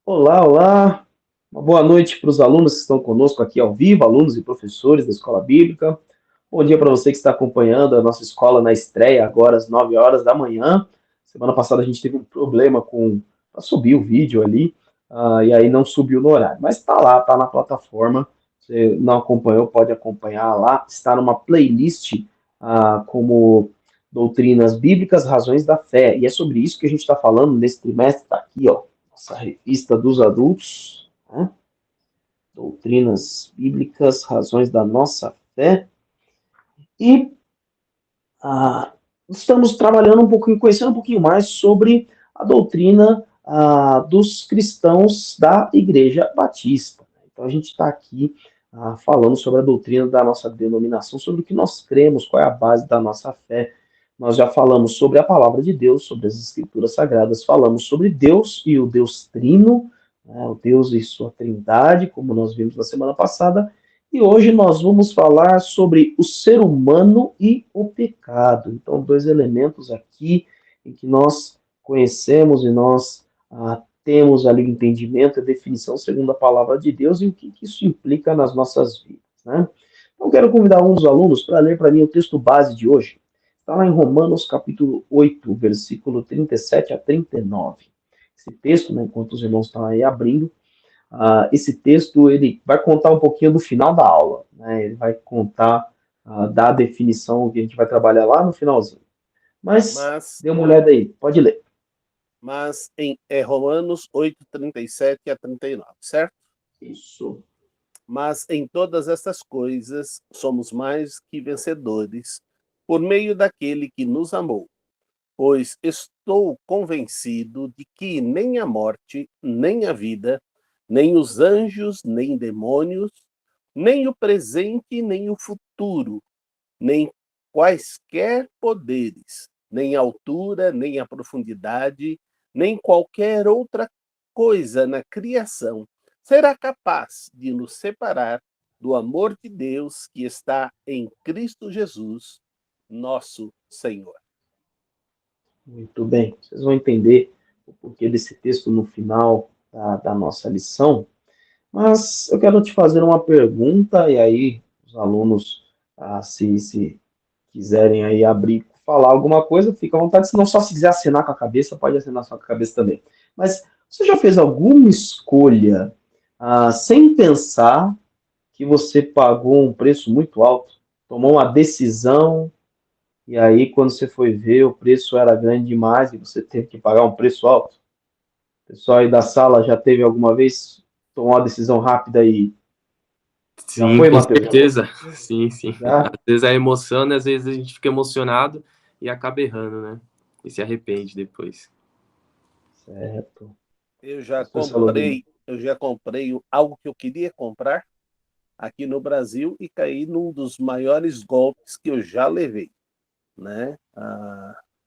Olá, olá. Uma boa noite para os alunos que estão conosco aqui ao vivo, alunos e professores da Escola Bíblica. Bom dia para você que está acompanhando a nossa escola na estreia, agora às 9 horas da manhã. Semana passada a gente teve um problema para subir o vídeo ali, e aí não subiu no horário. Mas está lá, está na plataforma. Você não acompanhou, pode acompanhar lá. Está numa playlist como Doutrinas Bíblicas, Razões da Fé. E é sobre isso que a gente está falando nesse trimestre. Está aqui, ó, nossa revista dos adultos, né? Doutrinas Bíblicas, Razões da Nossa Fé. E estamos trabalhando um pouquinho, conhecendo um pouquinho mais sobre a doutrina dos cristãos da Igreja Batista. Então a gente está aqui falando sobre a doutrina da nossa denominação, sobre o que nós cremos, qual é a base da nossa fé. Nós já falamos sobre a palavra de Deus, sobre as Escrituras Sagradas, falamos sobre Deus e o Deus Trino, né, o Deus e sua Trindade, como nós vimos na semana passada, e hoje nós vamos falar sobre o ser humano e o pecado. Então, dois elementos aqui em que nós conhecemos e nós temos ali o entendimento e a definição segundo a palavra de Deus e o que isso implica nas nossas vidas, né? Então, quero convidar um dos alunos para ler para mim o texto base de hoje. Está lá em Romanos, capítulo 8, versículo 37 a 39. Esse texto, né, enquanto os irmãos estão aí abrindo, esse texto ele vai contar um pouquinho do final da aula, né? Ele vai contar da definição que a gente vai trabalhar lá no finalzinho. Mas Mas, dê uma olhada aí, pode ler. mas em Romanos 8, 37 a 39, certo? Isso. Mas em todas estas coisas somos mais que vencedores por meio daquele que nos amou. Pois estou convencido de que nem a morte, nem a vida, nem os anjos, nem demônios, nem o presente, nem o futuro, nem quaisquer poderes, nem a altura, nem a profundidade, nem qualquer outra coisa na criação será capaz de nos separar do amor de Deus que está em Cristo Jesus, nosso Senhor. Muito bem. Vocês vão entender o porquê desse texto no final da nossa lição. Mas eu quero te fazer uma pergunta, e aí os alunos, se quiserem aí abrir, falar alguma coisa, fica à vontade. Se não, só se quiser acenar com a cabeça, pode acenar só com a cabeça também. Mas você já fez alguma escolha sem pensar que você pagou um preço muito alto? Tomou uma decisão e aí quando você foi ver, o preço era grande demais e você teve que pagar um preço alto? O pessoal aí da sala já teve alguma vez tomou uma decisão rápida e já Sim, foi, com Matheus? certeza. Sim, sim. Às Já? vezes é emoção, né? Às vezes a gente fica emocionado e acaba errando, né? E se arrepende depois. Certo. Eu já Pastor Salomão. comprei, eu já comprei algo que eu queria comprar aqui no Brasil e caí num dos maiores golpes que eu já levei, né?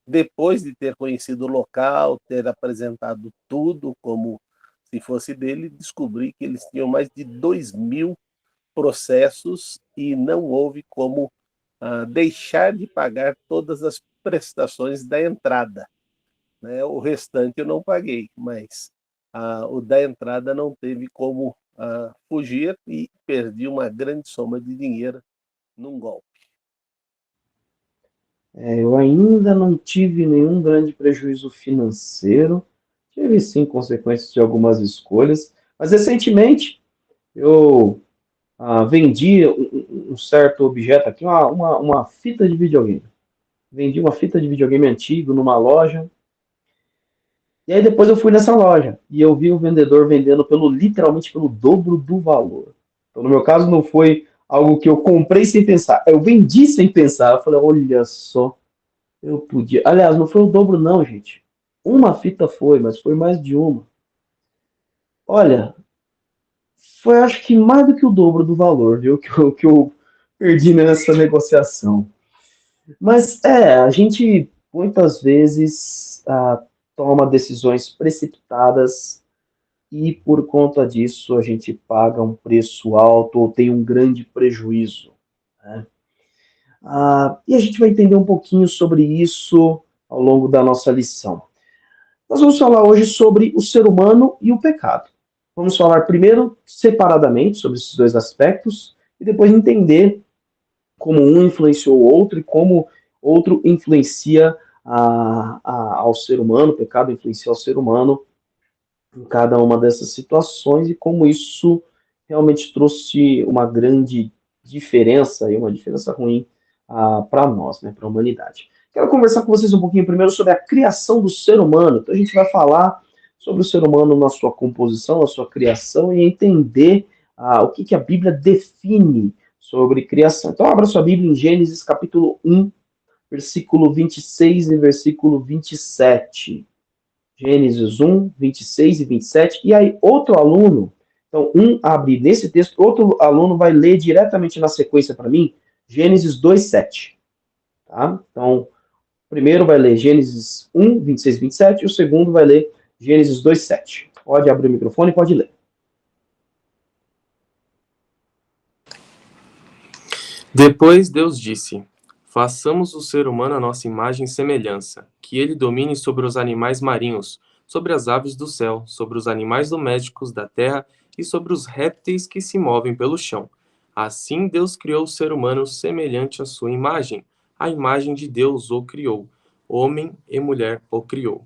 Depois de ter conhecido o local, ter apresentado tudo como se fosse dele, descobri que eles tinham mais de 2.000 processos e não houve como deixar de pagar todas as prestações da entrada, né? O restante eu não paguei, mas o da entrada não teve como fugir e perdi uma grande soma de dinheiro num golpe. Eu ainda não tive nenhum grande prejuízo financeiro. Tive sim consequências de algumas escolhas, mas recentemente eu vendi um certo objeto aqui, uma fita de videogame. Vendi uma fita de videogame antigo numa loja. E aí depois eu fui nessa loja e eu vi o vendedor vendendo literalmente pelo dobro do valor. Então, no meu caso, não foi algo que eu comprei sem pensar. Eu vendi sem pensar. Eu falei, olha só, eu podia. Aliás, não foi o dobro, não, gente. Uma fita foi, mas foi mais de uma. Olha, foi acho que mais do que o dobro do valor, viu? Que eu perdi nessa negociação. Mas a gente muitas vezes toma decisões precipitadas e por conta disso a gente paga um preço alto ou tem um grande prejuízo, né? E a gente vai entender um pouquinho sobre isso ao longo da nossa lição. Nós vamos falar hoje sobre o ser humano e o pecado. Vamos falar primeiro separadamente sobre esses dois aspectos e depois entender como um influenciou o outro e como outro influencia ao ser humano, o pecado influencia ao ser humano em cada uma dessas situações e como isso realmente trouxe uma grande diferença e uma diferença ruim para nós, né, para a humanidade. Quero conversar com vocês um pouquinho primeiro sobre a criação do ser humano. Então a gente vai falar sobre o ser humano na sua composição, na sua criação e entender o que a Bíblia define sobre criação. Então abra sua Bíblia em Gênesis capítulo 1, versículo 26 e versículo 27. Gênesis 1, 26 e 27. E aí outro aluno, então um abre nesse texto, outro aluno vai ler diretamente na sequência para mim, Gênesis 2, 7. Tá? Então, o primeiro vai ler Gênesis 1, 26 e 27, e o segundo vai ler Gênesis 2, 7. Pode abrir o microfone e pode ler. Depois Deus disse: façamos o ser humano à nossa imagem e semelhança, que ele domine sobre os animais marinhos, sobre as aves do céu, sobre os animais domésticos da terra e sobre os répteis que se movem pelo chão. Assim Deus criou o ser humano semelhante à sua imagem. A imagem de Deus o criou. Homem e mulher o criou.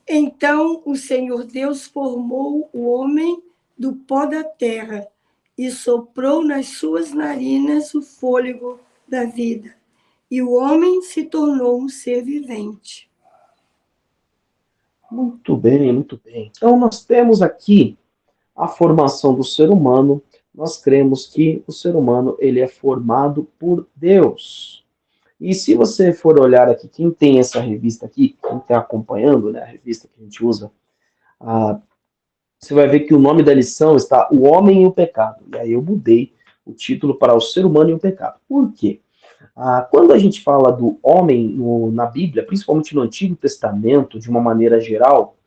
Então o Senhor Deus formou o homem do pó da terra e soprou nas suas narinas o fôlego da vida. E o homem se tornou um ser vivente. Muito bem, muito bem. Então nós temos aqui a formação do ser humano. Nós cremos que o ser humano ele é formado por Deus. E se você for olhar aqui, quem tem essa revista aqui, quem está acompanhando, né, a revista que a gente usa, você vai ver que o nome da lição está O Homem e o Pecado. E aí eu mudei o título para O Ser Humano e o Pecado. Por quê? Quando a gente fala do homem na Bíblia, principalmente no Antigo Testamento, de uma maneira geral,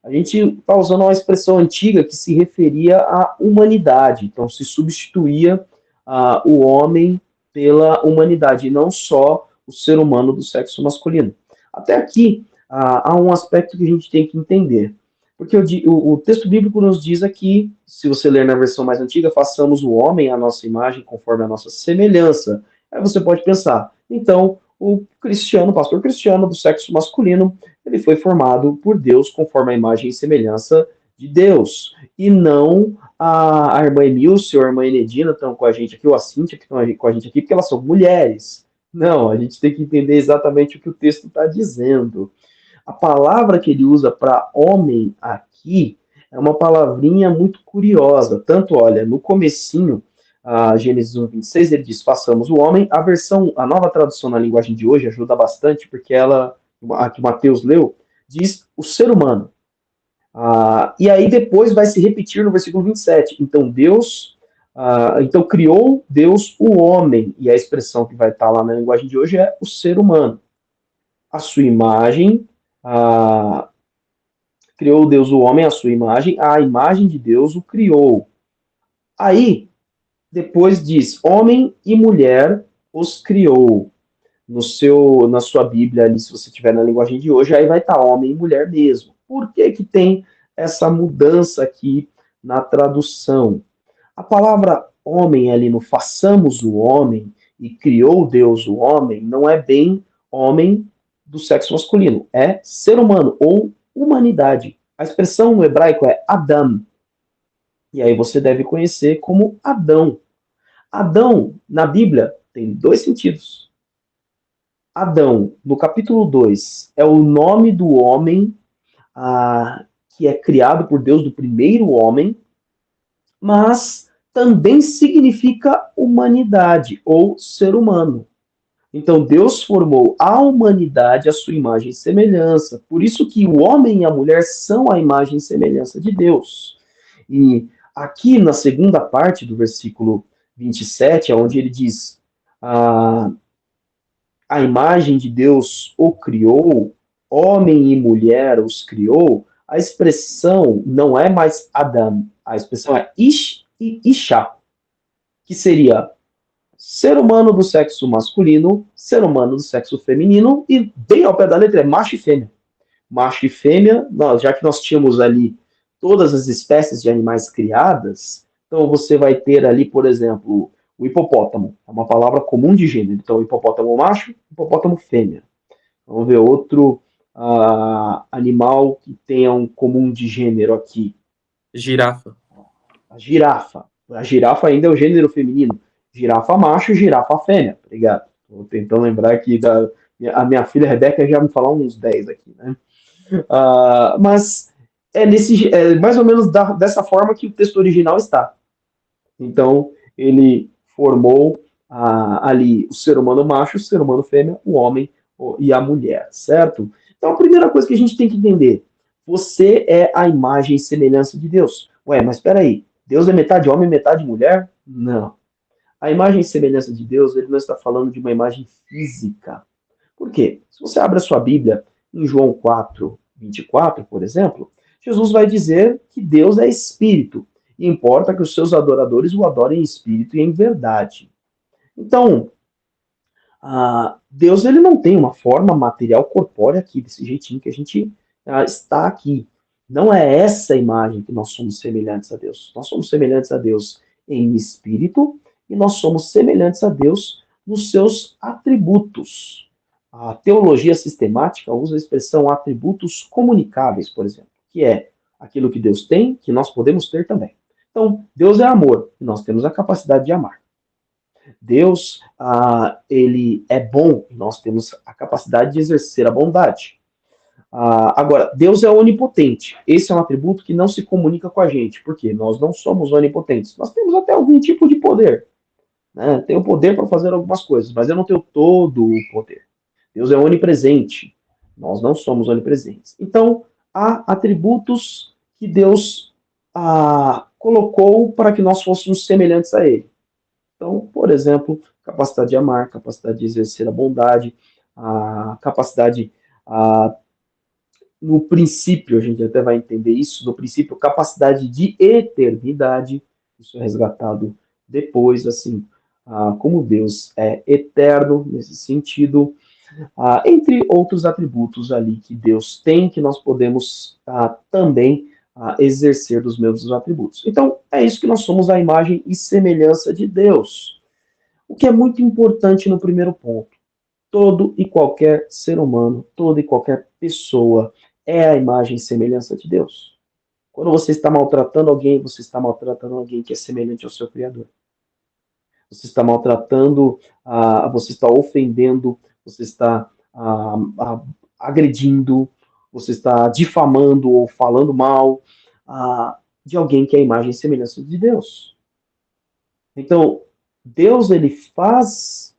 a gente está usando uma expressão antiga que se referia à humanidade. Então, se substituía o homem pela humanidade, e não só o ser humano do sexo masculino. Até aqui, há um aspecto que a gente tem que entender. Porque o texto bíblico nos diz aqui, se você ler na versão mais antiga, façamos o homem à nossa imagem, conforme a nossa semelhança. Aí você pode pensar, então, o pastor cristiano do sexo masculino, ele foi formado por Deus conforme a imagem e semelhança de Deus. E não a irmã Emilce ou a irmã Enedina estão com a gente aqui, ou a Cíntia que estão com a gente aqui, porque elas são mulheres. Não, a gente tem que entender exatamente o que o texto está dizendo. A palavra que ele usa para homem aqui é uma palavrinha muito curiosa. Tanto, olha, no comecinho, Gênesis 1, 26, ele diz, façamos o homem. A nova tradução na linguagem de hoje ajuda bastante, porque a que Mateus leu, diz o ser humano. E aí depois vai se repetir no versículo 27. Então então criou Deus o homem, e a expressão que vai estar lá na linguagem de hoje é o ser humano. A sua imagem, criou Deus o homem à sua imagem, a imagem de Deus o criou. Aí, depois diz, homem e mulher os criou. Na sua Bíblia, ali, se você tiver na linguagem de hoje, aí vai estar homem e mulher mesmo. Por que que tem essa mudança aqui na tradução? A palavra homem ali no façamos o homem e criou Deus o homem, não é bem homem do sexo masculino, é ser humano ou humanidade. A expressão no hebraico é Adam. E aí você deve conhecer como Adão. Adão, na Bíblia, tem dois sentidos. Adão, no capítulo 2, é o nome do homem que é criado por Deus, do primeiro homem, mas também significa humanidade ou ser humano. Então Deus formou a humanidade à sua imagem e semelhança. Por isso que o homem e a mulher são a imagem e semelhança de Deus. E aqui na segunda parte do versículo 27, onde ele diz a imagem de Deus o criou, homem e mulher os criou, a expressão não é mais Adam, a expressão é Ish e Isha, que seria ser humano do sexo masculino, ser humano do sexo feminino, e bem ao pé da letra é macho e fêmea. macho e fêmea, já que nós tínhamos ali todas as espécies de animais criadas, então você vai ter ali, por exemplo, o hipopótamo, é uma palavra comum de gênero, então hipopótamo macho, hipopótamo fêmea. Vamos ver outro animal que tenha um comum de gênero aqui. Girafa. A girafa. A girafa ainda é o gênero feminino. Girafa macho, girafa fêmea. Obrigado. Estou tentando lembrar aqui a minha filha Rebeca já me falou uns 10 aqui, né? Mas é mais ou menos dessa forma que o texto original está. Então, ele formou ali o ser humano macho, o ser humano fêmea, o homem e a mulher, certo? Então, a primeira coisa que a gente tem que entender, você é a imagem e semelhança de Deus. Ué, mas espera aí, Deus é metade homem e metade mulher? Não. A imagem e semelhança de Deus, ele não está falando de uma imagem física. Por quê? Se você abre a sua Bíblia, em João 4, 24, por exemplo, Jesus vai dizer que Deus é espírito. E importa que os seus adoradores o adorem em espírito e em verdade. Então, Deus ele não tem uma forma material corpórea aqui, desse jeitinho que a gente está aqui. Não é essa imagem que nós somos semelhantes a Deus. Nós somos semelhantes a Deus em espírito e nós somos semelhantes a Deus nos seus atributos. A teologia sistemática usa a expressão atributos comunicáveis, por exemplo, que é aquilo que Deus tem, que nós podemos ter também. Então, Deus é amor, e nós temos a capacidade de amar. Deus, ele é bom, e nós temos a capacidade de exercer a bondade. Agora, Deus é onipotente. Esse é um atributo que não se comunica com a gente, porque nós não somos onipotentes. Nós temos até algum tipo de poder. Né? Tenho poder para fazer algumas coisas, mas eu não tenho todo o poder. Deus é onipresente. Nós não somos onipresentes. Então, há atributos que Deus colocou para que nós fôssemos semelhantes a Ele. Então, por exemplo, capacidade de amar, capacidade de exercer a bondade, a capacidade, no princípio, a gente até vai entender isso, no princípio, capacidade de eternidade, isso é resgatado depois, assim, como Deus é eterno nesse sentido, entre outros atributos ali que Deus tem, que nós podemos também exercer dos mesmos atributos. Então, é isso que nós somos, a imagem e semelhança de Deus. O que é muito importante no primeiro ponto, todo e qualquer ser humano, toda e qualquer pessoa é a imagem e semelhança de Deus. Quando você está maltratando alguém, você está maltratando alguém que é semelhante ao seu Criador. Você está maltratando, você está ofendendo, você está agredindo, você está difamando ou falando mal de alguém que é a imagem e semelhança de Deus. Então, Deus ele faz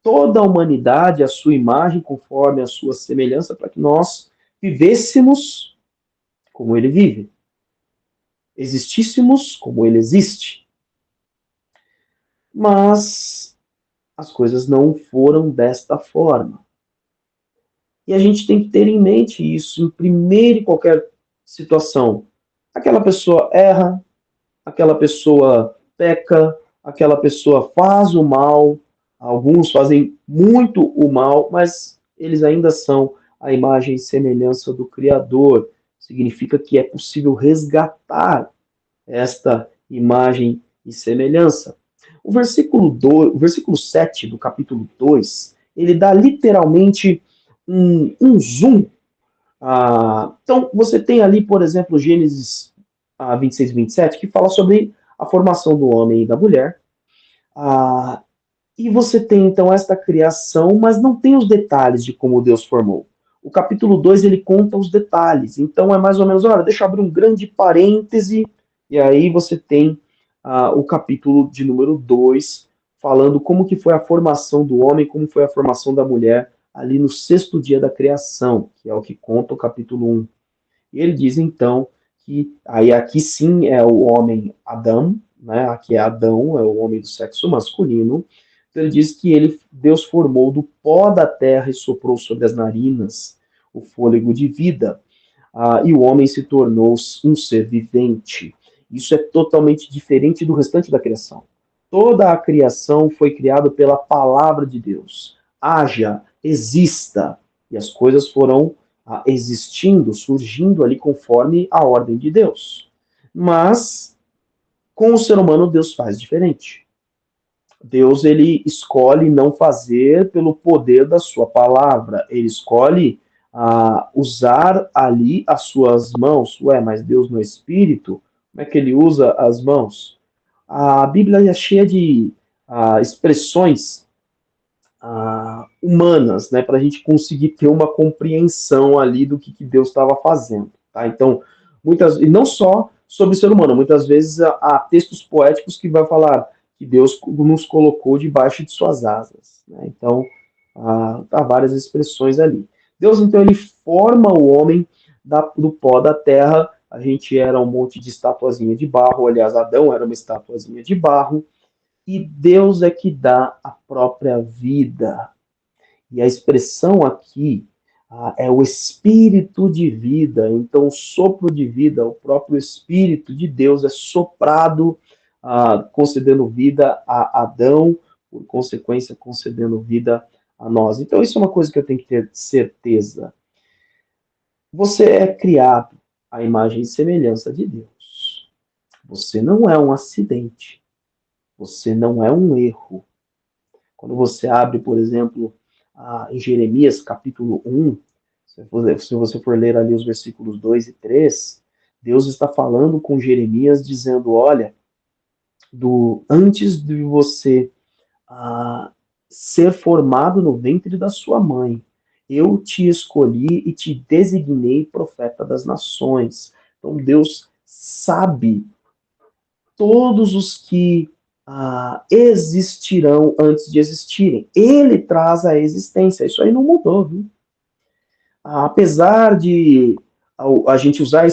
toda a humanidade a sua imagem conforme a sua semelhança para que nós vivêssemos como ele vive, existíssemos como ele existe. Mas as coisas não foram desta forma. E a gente tem que ter em mente isso em primeira e qualquer situação. Aquela pessoa erra, aquela pessoa peca, aquela pessoa faz o mal, alguns fazem muito o mal, mas eles ainda são a imagem e semelhança do Criador. Significa que é possível resgatar esta imagem e semelhança. O versículo 7 do capítulo 2, ele dá literalmente um zoom. Então, você tem ali, por exemplo, Gênesis 26 e 27, que fala sobre a formação do homem e da mulher. E você tem, então, esta criação, mas não tem os detalhes de como Deus formou. O capítulo 2, ele conta os detalhes. Então, é mais ou menos, olha, deixa eu abrir um grande parêntese, e aí você tem o capítulo de número 2, falando como que foi a formação do homem, como foi a formação da mulher, ali no 6º dia da criação, que é o que conta o capítulo 1. E ele diz, então, que aí aqui sim é o homem Adão, né? Aqui é Adão, é o homem do sexo masculino. Então ele diz que Deus formou do pó da terra e soprou sobre as narinas o fôlego de vida. E o homem se tornou um ser vivente. Isso é totalmente diferente do restante da criação. Toda a criação foi criada pela palavra de Deus. Haja, exista. E as coisas foram existindo, surgindo ali conforme a ordem de Deus. Mas com o ser humano Deus faz diferente. Deus, ele escolhe não fazer pelo poder da sua palavra. Ele escolhe usar ali as suas mãos. Ué, mas Deus não é espírito? Como é que ele usa as mãos? A Bíblia é cheia de expressões humanas, né, para a gente conseguir ter uma compreensão ali do que Deus estava fazendo. Tá? Então, e não só sobre o ser humano, muitas vezes há textos poéticos que vai falar que Deus nos colocou debaixo de suas asas. Né? Então, há várias expressões ali. Deus, então, ele forma o homem do pó da terra. A gente era um monte de estatuazinha de barro, aliás, Adão era uma estatuazinha de barro, e Deus é que dá a própria vida. E a expressão aqui é o espírito de vida. Então, o sopro de vida, o próprio espírito de Deus é soprado, concedendo vida a Adão, por consequência, concedendo vida a nós. Então, isso é uma coisa que eu tenho que ter certeza. Você é criado à imagem e semelhança de Deus. Você não é um acidente. Você não é um erro. Quando você abre, por exemplo, em Jeremias, capítulo 1, se você for ler ali os versículos 2 e 3, Deus está falando com Jeremias, dizendo, olha, antes de você ser formado no ventre da sua mãe, eu te escolhi e te designei profeta das nações. Então Deus sabe todos os que existirão antes de existirem. Ele traz a existência. Isso aí não mudou, viu? Apesar de a gente usar uma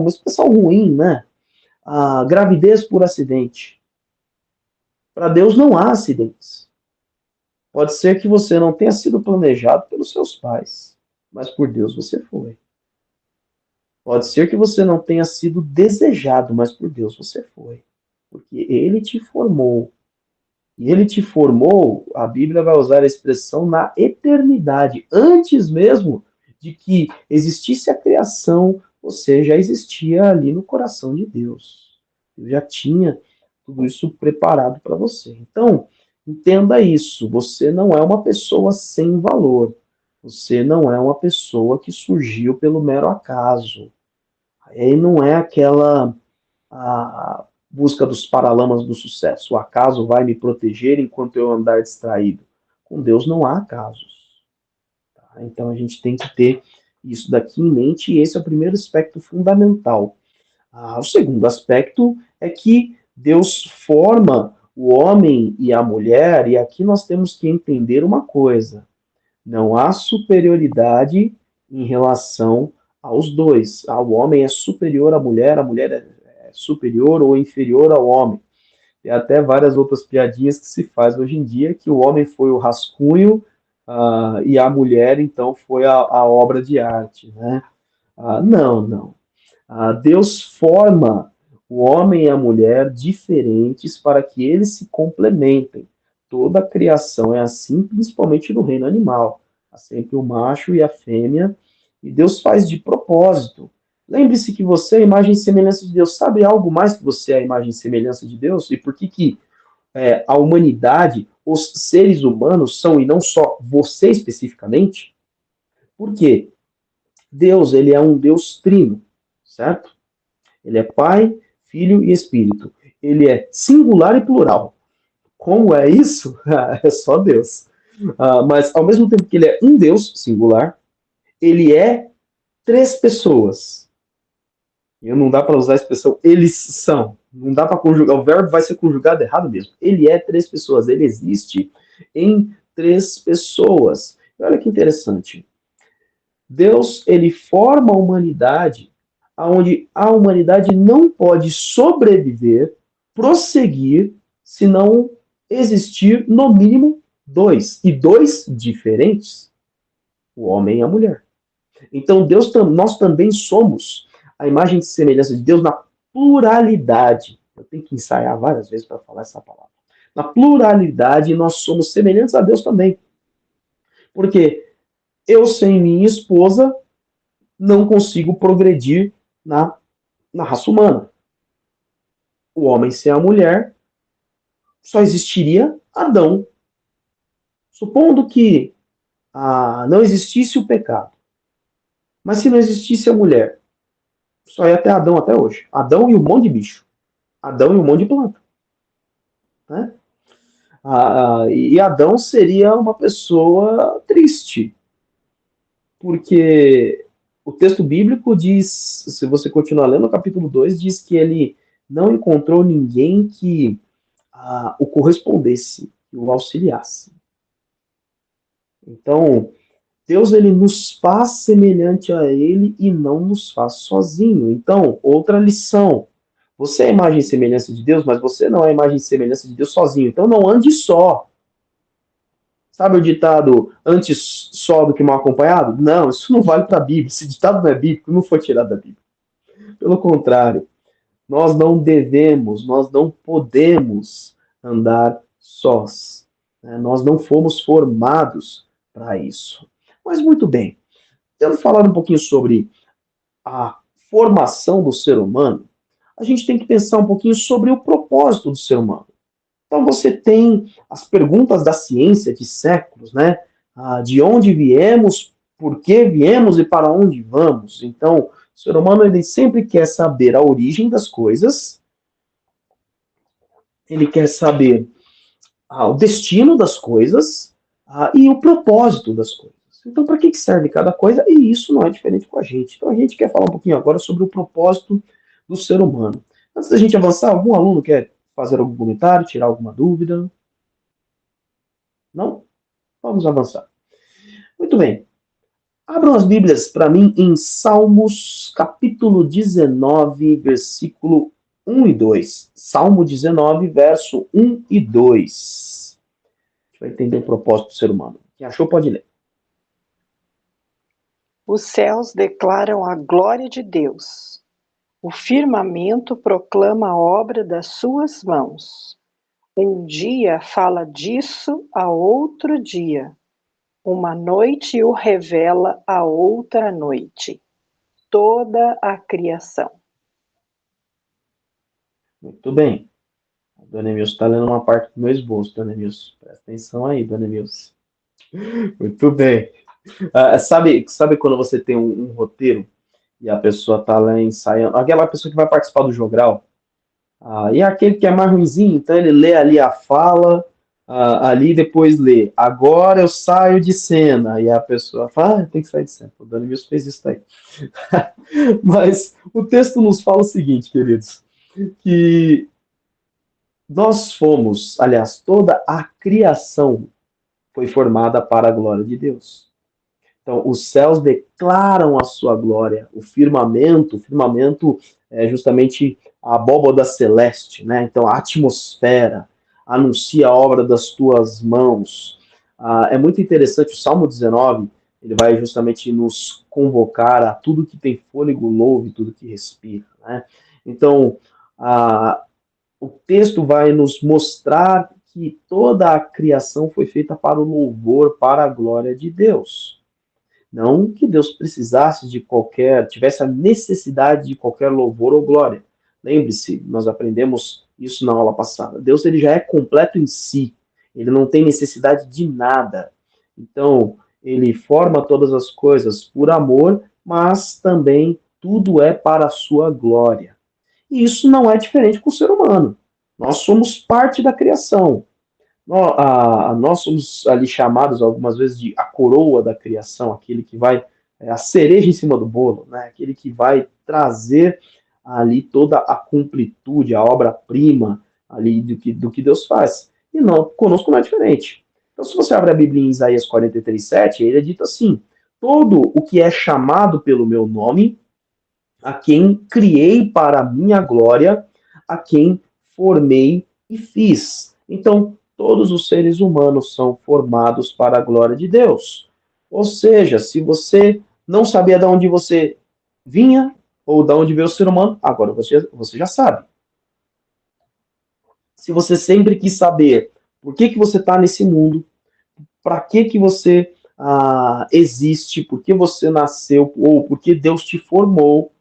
expressão ruim, né? Gravidez por acidente. Para Deus não há acidentes. Pode ser que você não tenha sido planejado pelos seus pais, mas por Deus você foi. Pode ser que você não tenha sido desejado, mas por Deus você foi. Porque Ele te formou. E Ele te formou, a Bíblia vai usar a expressão na eternidade. Antes mesmo de que existisse a criação, você já existia ali no coração de Deus. Deus já tinha tudo isso preparado para você. Então, entenda isso. Você não é uma pessoa sem valor. Você não é uma pessoa que surgiu pelo mero acaso. Aí não é aquela busca dos paralamas do sucesso. O acaso vai me proteger enquanto eu andar distraído. Com Deus não há acasos. Tá? Então a gente tem que ter isso daqui em mente, e esse é o primeiro aspecto fundamental. O segundo aspecto é que Deus forma o homem e a mulher, e aqui nós temos que entender uma coisa: não há superioridade em relação aos dois. O homem é superior à mulher, a mulher é superior ou inferior ao homem. Tem até várias outras piadinhas que se faz hoje em dia, que o homem foi o rascunho e a mulher, então, foi a obra de arte. Né? Não. Deus forma o homem e a mulher diferentes para que eles se complementem. Toda a criação é assim, principalmente no reino animal. Há sempre o macho e a fêmea, e Deus faz de propósito. Lembre-se que você é a imagem e semelhança de Deus. Sabe algo mais que você é a imagem e semelhança de Deus? E por que a humanidade, os seres humanos são, e não só você especificamente? Por quê? Deus, ele é um Deus trino, certo? Ele é Pai, Filho e Espírito. Ele é singular e plural. Como é isso? É só Deus. Mas, ao mesmo tempo que ele é um Deus singular, ele é três pessoas. E não dá para usar a expressão eles são. Não dá para conjugar. O verbo vai ser conjugado errado mesmo. Ele é três pessoas. Ele existe em três pessoas. E olha que interessante. Deus, ele forma a humanidade onde a humanidade não pode sobreviver, prosseguir, se não existir, no mínimo, dois. E dois diferentes. O homem e a mulher. Então, nós também somos a imagem e semelhança de Deus na pluralidade. Eu tenho que ensaiar várias vezes para falar essa palavra. Na pluralidade, nós somos semelhantes a Deus também. Porque eu sem minha esposa não consigo progredir na raça humana. O homem sem a mulher, só existiria Adão. Supondo que não existisse o pecado, mas se não existisse a mulher, só ia ter Adão até hoje. Adão e um monte de bicho. Adão e um monte de planta. Né? E Adão seria uma pessoa triste. Porque o texto bíblico diz, se você continuar lendo o capítulo 2, diz que ele não encontrou ninguém que o correspondesse, que o auxiliasse. Então, Deus ele nos faz semelhante a ele e não nos faz sozinho. Então, outra lição. Você é a imagem e semelhança de Deus, mas você não é a imagem e semelhança de Deus sozinho. Então, não ande só. Sabe o ditado, antes só do que mal acompanhado? Não, isso não vale para a Bíblia. Esse ditado não é bíblico, não foi tirado da Bíblia. Pelo contrário, nós não devemos, nós não podemos andar sós. Né? Nós não fomos formados para isso. Mas muito bem, tendo falado um pouquinho sobre a formação do ser humano, a gente tem que pensar um pouquinho sobre o propósito do ser humano. Então você tem as perguntas da ciência de séculos, né? De onde viemos, por que viemos e para onde vamos. Então, o ser humano ele sempre quer saber a origem das coisas, ele quer saber o destino das coisas e o propósito das coisas. Então, para que serve cada coisa? E isso não é diferente com a gente. Então, a gente quer falar um pouquinho agora sobre o propósito do ser humano. Antes da gente avançar, algum aluno quer fazer algum comentário, tirar alguma dúvida? Não? Vamos avançar. Muito bem. Abram as Bíblias para mim em Salmos, capítulo 19, versículo 1 e 2. Salmo 19, verso 1 e 2. A gente vai entender o propósito do ser humano. Quem achou, pode ler. Os céus declaram a glória de Deus. O firmamento proclama a obra das suas mãos. Um dia fala disso a outro dia. Uma noite o revela a outra noite. Toda a criação. Muito bem. A Dona Emilson está lendo uma parte do meu esboço, Dona Emilson. Presta atenção aí, Dona Emilson. Muito bem. Sabe quando você tem um roteiro e a pessoa está lá ensaiando? Aquela pessoa que vai participar do jogral. E é aquele que é mais ruimzinho, então ele lê ali a fala, ali depois lê. Agora eu saio de cena. E a pessoa fala, tem que sair de cena. O Dona Emilson fez isso aí. Mas o texto nos fala o seguinte, queridos, que nós fomos, aliás, toda a criação foi formada para a glória de Deus. Então, os céus declaram a sua glória. O firmamento é justamente a abóbada celeste, né? Então, a atmosfera anuncia a obra das tuas mãos. É muito interessante, o Salmo 19, ele vai justamente nos convocar a tudo que tem fôlego, louve tudo que respira, né? Então, o texto vai nos mostrar que toda a criação foi feita para o louvor, para a glória de Deus. Não que Deus precisasse tivesse a necessidade de qualquer louvor ou glória. Lembre-se, nós aprendemos isso na aula passada. Deus ele já é completo em si. Ele não tem necessidade de nada. Então, ele forma todas as coisas por amor, mas também tudo é para a sua glória. E isso não é diferente com o ser humano. Nós somos parte da criação. Nós somos ali chamados algumas vezes de a coroa da criação, aquele que vai, a cereja em cima do bolo, né? Aquele que vai trazer ali toda a completude, a obra-prima ali do que Deus faz. E não, conosco não é diferente. Então, se você abre a Bíblia em Isaías 43:7, ele é dito assim: todo o que é chamado pelo meu nome, a quem criei para a minha glória, a quem formei e fiz. Então, todos os seres humanos são formados para a glória de Deus. Ou seja, se você não sabia de onde você vinha, ou de onde veio o ser humano, agora você já sabe. Se você sempre quis saber por que você está nesse mundo, para que você existe, por que você nasceu, ou por que Deus te formou.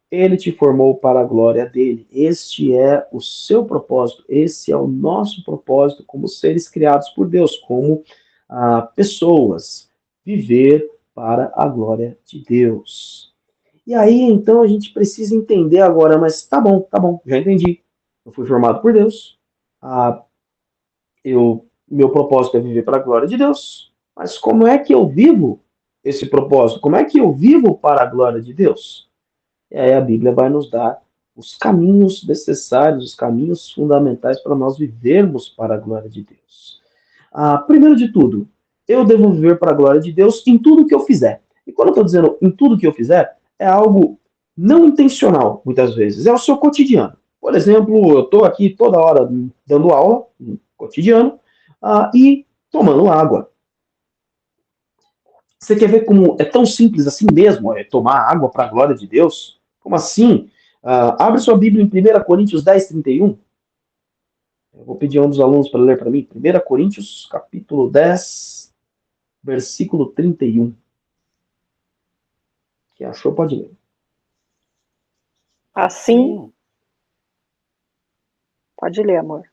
Ele te formou para a glória dele. Este é o seu propósito, esse é o nosso propósito como seres criados por Deus, como pessoas, viver para a glória de Deus. E aí, então, a gente precisa entender agora, mas tá bom, já entendi. Eu fui formado por Deus, meu propósito é viver para a glória de Deus, mas como é que eu vivo esse propósito? Como é que eu vivo para a glória de Deus? E aí a Bíblia vai nos dar os caminhos necessários, os caminhos fundamentais para nós vivermos para a glória de Deus. Primeiro de tudo, eu devo viver para a glória de Deus em tudo que eu fizer. E quando eu estou dizendo em tudo que eu fizer, é algo não intencional, muitas vezes. É o seu cotidiano. Por exemplo, eu estou aqui toda hora dando aula, no cotidiano, e tomando água. Você quer ver como é tão simples assim mesmo, tomar água para a glória de Deus? Como assim? Abre sua Bíblia em 1 Coríntios 10, 31. Eu vou pedir a um dos alunos para ler para mim. 1 Coríntios, capítulo 10, versículo 31. Quem achou, pode ler. Assim, pode ler, amor.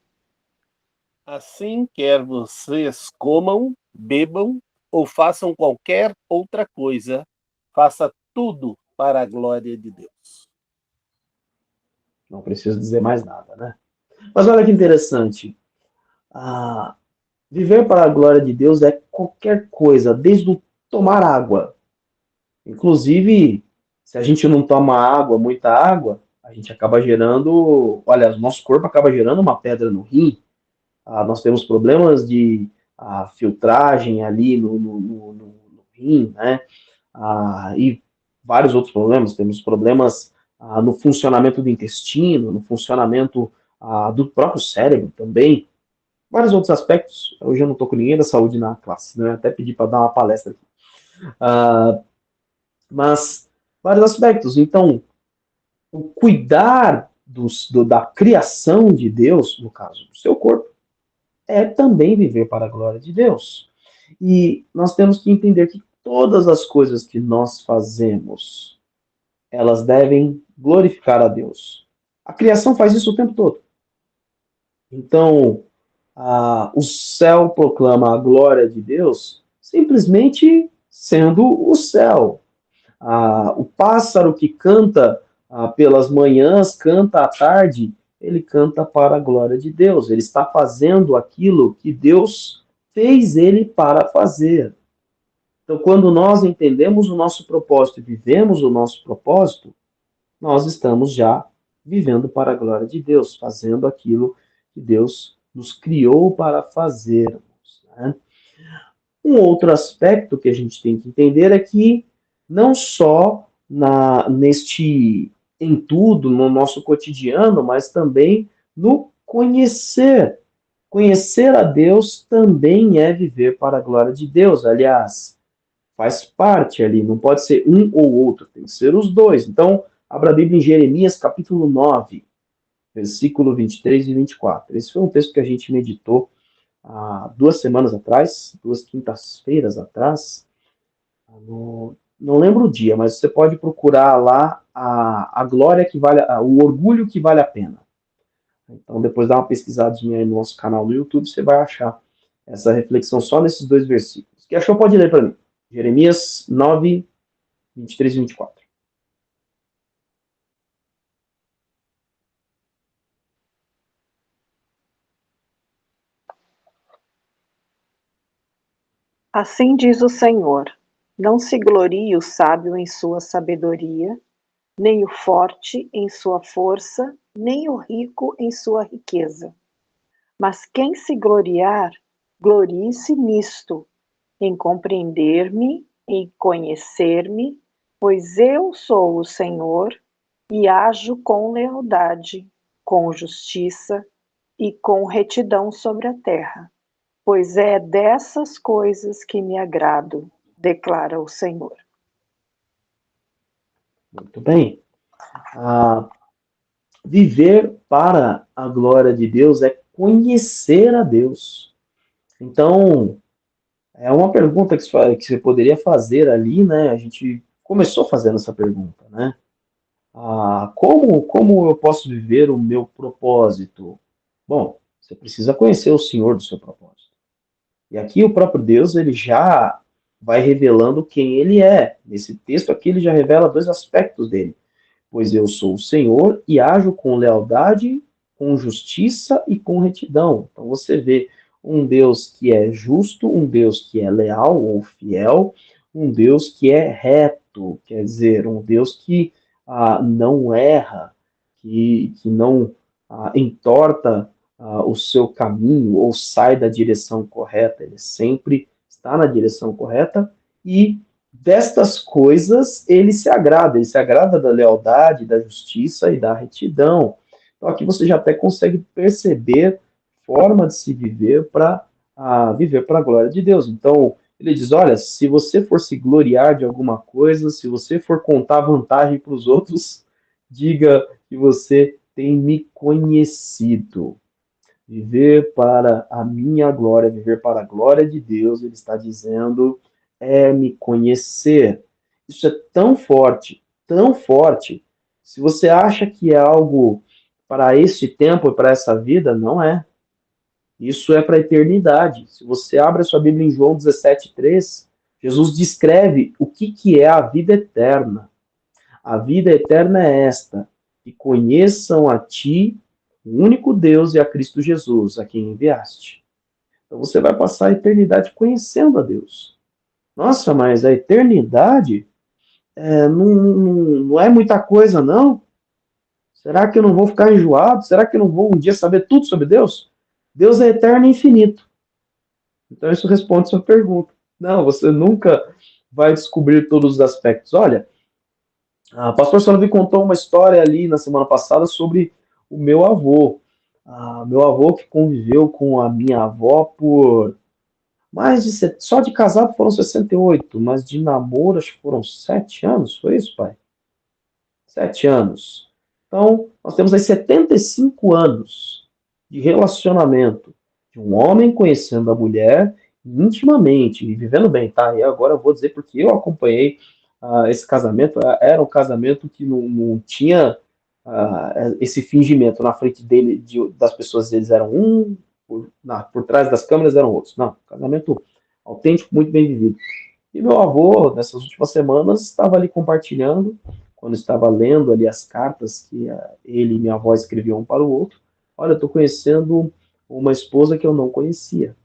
Assim, quer vocês comam, bebam ou façam qualquer outra coisa, faça tudo para a glória de Deus. Não preciso dizer mais nada, né? Mas olha que interessante. Viver para a glória de Deus é qualquer coisa, desde o tomar água. Inclusive, se a gente não toma água, muita água, a gente acaba gerando. Olha, o nosso corpo acaba gerando uma pedra no rim. Nós temos problemas de filtragem ali no rim, né? E vários outros problemas. Temos problemas no funcionamento do intestino, no funcionamento do próprio cérebro também. Vários outros aspectos. Hoje eu não estou com ninguém da saúde na classe, né? Até pedi para dar uma palestra aqui. Mas vários aspectos. Então, o cuidar da criação de Deus, no caso do seu corpo, é também viver para a glória de Deus. E nós temos que entender que todas as coisas que nós fazemos, elas devem glorificar a Deus. A criação faz isso o tempo todo. Então, o céu proclama a glória de Deus simplesmente sendo o céu. O pássaro que canta pelas manhãs, canta à tarde, ele canta para a glória de Deus. Ele está fazendo aquilo que Deus fez ele para fazer. Então, quando nós entendemos o nosso propósito e vivemos o nosso propósito, nós estamos já vivendo para a glória de Deus, fazendo aquilo que Deus nos criou para fazermos, né? Um outro aspecto que a gente tem que entender é que não só em tudo, no nosso cotidiano, mas também no conhecer. Conhecer a Deus também é viver para a glória de Deus. Aliás, faz parte ali, não pode ser um ou outro, tem que ser os dois. Então, abra a Bíblia em Jeremias, capítulo 9, versículo 23 e 24. Esse foi um texto que a gente meditou há 2 semanas atrás, 2 quintas-feiras atrás. Não lembro o dia, mas você pode procurar lá a glória que vale, o orgulho que vale a pena. Então, depois dá uma pesquisadinha aí no nosso canal no YouTube, você vai achar essa reflexão só nesses 2 versículos. Quem achou pode ler para mim. Jeremias 9, 23 e 24. Assim diz o Senhor: não se glorie o sábio em sua sabedoria, nem o forte em sua força, nem o rico em sua riqueza. Mas quem se gloriar, glorie-se nisto, em compreender-me, em conhecer-me, pois eu sou o Senhor e ajo com lealdade, com justiça e com retidão sobre a terra. Pois é dessas coisas que me agrado, declara o Senhor. Muito bem. Viver para a glória de Deus é conhecer a Deus. Então, É uma pergunta que você poderia fazer ali, né? A gente começou fazendo essa pergunta, né? Como eu posso viver o meu propósito? Bom, você precisa conhecer o Senhor do seu propósito. E aqui o próprio Deus, ele já vai revelando quem ele é. Nesse texto aqui, ele já revela dois aspectos dele. Pois eu sou o Senhor e ajo com lealdade, com justiça e com retidão. Então você vê um Deus que é justo, um Deus que é leal ou fiel, um Deus que é reto, quer dizer, um Deus que não erra, que não entorta o seu caminho ou sai da direção correta, ele sempre está na direção correta e destas coisas ele se agrada da lealdade, da justiça e da retidão. Então aqui você já até consegue perceber forma de se viver para viver para a glória de Deus. Então ele diz, olha, se você for se gloriar de alguma coisa, se você for contar vantagem para os outros, diga que você tem me conhecido. Viver para a minha glória, viver para a glória de Deus, ele está dizendo, é me conhecer. Isso é tão forte. Se você acha que é algo para este tempo e para essa vida, não é. Isso é para a eternidade. Se você abre a sua Bíblia em João 17:3, Jesus descreve o que é a vida eterna. A vida eterna é esta, que conheçam a ti, o único Deus, e a Cristo Jesus, a quem enviaste. Então você vai passar a eternidade conhecendo a Deus. Nossa, mas a eternidade não é muita coisa, não? Será que eu não vou ficar enjoado? Será que eu não vou um dia saber tudo sobre Deus? Deus é eterno e infinito. Então isso responde a sua pergunta. Não, você nunca vai descobrir todos os aspectos. Olha, a pastor Sonovi contou uma história ali na semana passada sobre o meu avô. Meu avô que conviveu com a minha avó por só de casado foram 68, mas de namoro acho que foram 7 anos, foi isso, pai? 7 anos. Então, nós temos aí 75 anos de relacionamento de um homem conhecendo a mulher intimamente e vivendo bem, tá? E agora eu vou dizer porque eu acompanhei esse casamento, era um casamento que não tinha esse fingimento na frente dele, das pessoas, eles eram por trás das câmeras eram outros. Não, casamento autêntico, muito bem vivido. E meu avô, nessas últimas semanas, estava ali compartilhando, quando estava lendo ali as cartas que ele e minha avó escreviam um para o outro. Olha, eu estou conhecendo uma esposa que eu não conhecia.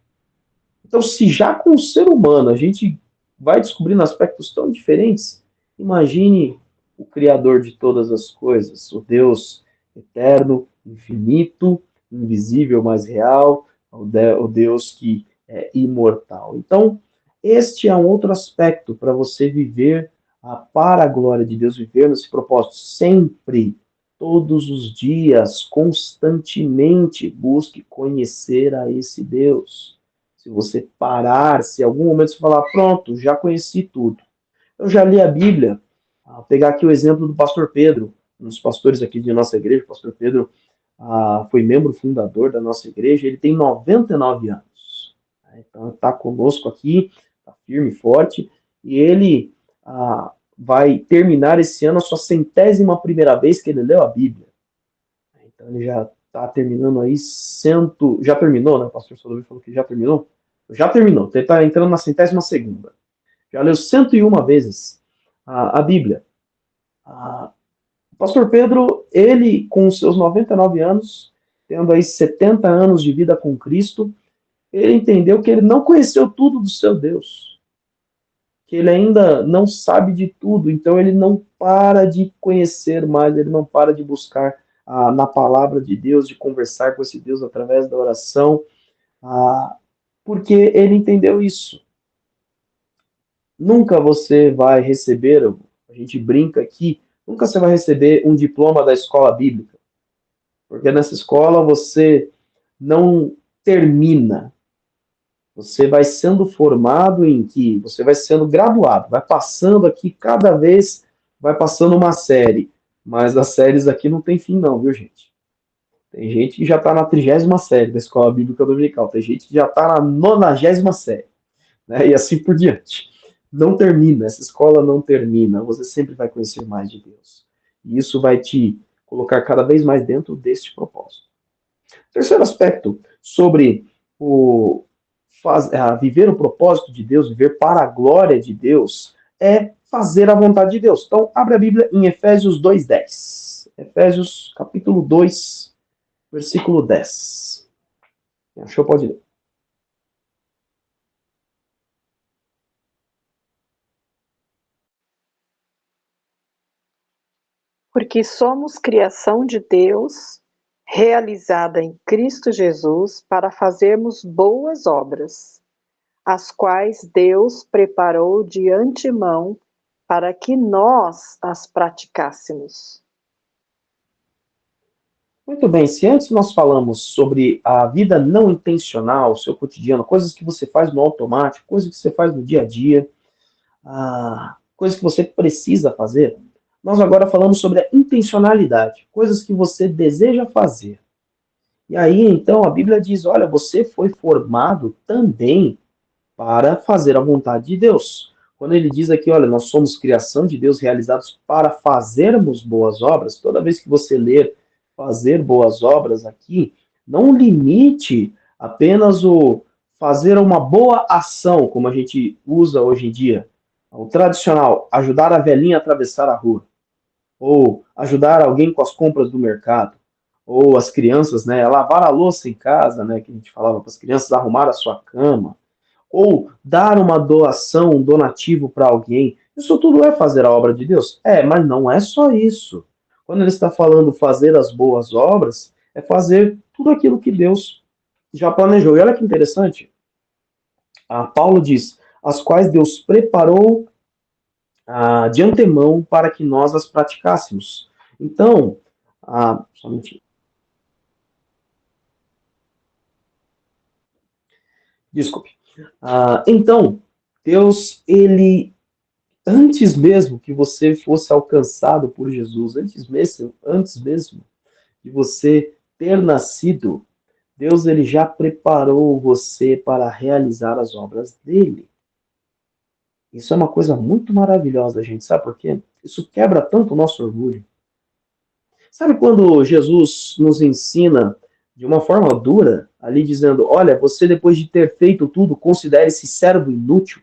Então, se já com o ser humano a gente vai descobrindo aspectos tão diferentes, imagine o Criador de todas as coisas, o Deus eterno, infinito, invisível, mas real, o Deus que é imortal. Então, este é um outro aspecto para você viver para a glória de Deus, viver nesse propósito. Sempre, todos os dias, constantemente, busque conhecer a esse Deus. Se você parar, se em algum momento você falar, pronto, já conheci tudo. Eu já li a Bíblia. Vou pegar aqui o exemplo do pastor Pedro, um dos pastores aqui de nossa igreja. O pastor Pedro foi membro fundador da nossa igreja, ele tem 99 anos. Então, está conosco aqui, está firme e forte, e ele vai terminar esse ano a sua 100ª vez que ele leu a Bíblia. Então, ele já está terminando aí já terminou, né? O pastor Solovio falou que já terminou. Já terminou, ele está entrando na 102ª. Já leu 101 vezes a Bíblia. O pastor Pedro, ele com os seus 99 anos, tendo aí 70 anos de vida com Cristo, ele entendeu que ele não conheceu tudo do seu Deus, que ele ainda não sabe de tudo, então ele não para de conhecer mais, ele não para de buscar na palavra de Deus, de conversar com esse Deus através da oração, porque ele entendeu isso. Nunca você vai receber, a gente brinca aqui, nunca você vai receber um diploma da escola bíblica, porque nessa escola você não termina. Você vai sendo formado em que você vai sendo graduado, vai passando aqui, cada vez vai passando uma série, mas as séries aqui não tem fim não, viu, gente? Tem gente que já está na 30ª série da escola bíblica dominical, tem gente que já está na 90ª série. né? E assim por diante. Não termina, essa escola não termina, você sempre vai conhecer mais de Deus. E isso vai te colocar cada vez mais dentro deste propósito. Terceiro aspecto sobre viver o propósito de Deus, viver para a glória de Deus, é fazer a vontade de Deus. Então, abre a Bíblia em Efésios 2:10. Efésios, capítulo 2, versículo 10. Quem achou, pode ler. Porque somos criação de Deus, realizada em Cristo Jesus, para fazermos boas obras, as quais Deus preparou de antemão para que nós as praticássemos. Muito bem, se antes nós falamos sobre a vida não intencional, o seu cotidiano, coisas que você faz no automático, coisas que você faz no dia a dia, coisas que você precisa fazer, nós agora falamos sobre a intencionalidade, coisas que você deseja fazer. E aí, então, a Bíblia diz, olha, você foi formado também para fazer a vontade de Deus. Quando ele diz aqui, olha, nós somos criação de Deus realizados para fazermos boas obras, toda vez que você ler fazer boas obras aqui, não limite apenas o fazer uma boa ação, como a gente usa hoje em dia. O tradicional, ajudar a velhinha a atravessar a rua, ou ajudar alguém com as compras do mercado, ou as crianças, né, a lavar a louça em casa, né, que a gente falava para as crianças arrumar a sua cama, ou dar uma doação, um donativo para alguém. Isso tudo é fazer a obra de Deus? É, mas não é só isso. Quando ele está falando fazer as boas obras, é fazer tudo aquilo que Deus já planejou. E olha que interessante, Paulo diz, as quais Deus preparou de antemão para que nós as praticássemos. Então, somente. Desculpe. Então, Deus, ele, antes mesmo que você fosse alcançado por Jesus, antes mesmo de você ter nascido, Deus ele já preparou você para realizar as obras dele. Isso é uma coisa muito maravilhosa, gente. Sabe por quê? Isso quebra tanto o nosso orgulho. Sabe quando Jesus nos ensina de uma forma dura, ali dizendo, olha, você depois de ter feito tudo, considere-se servo inútil,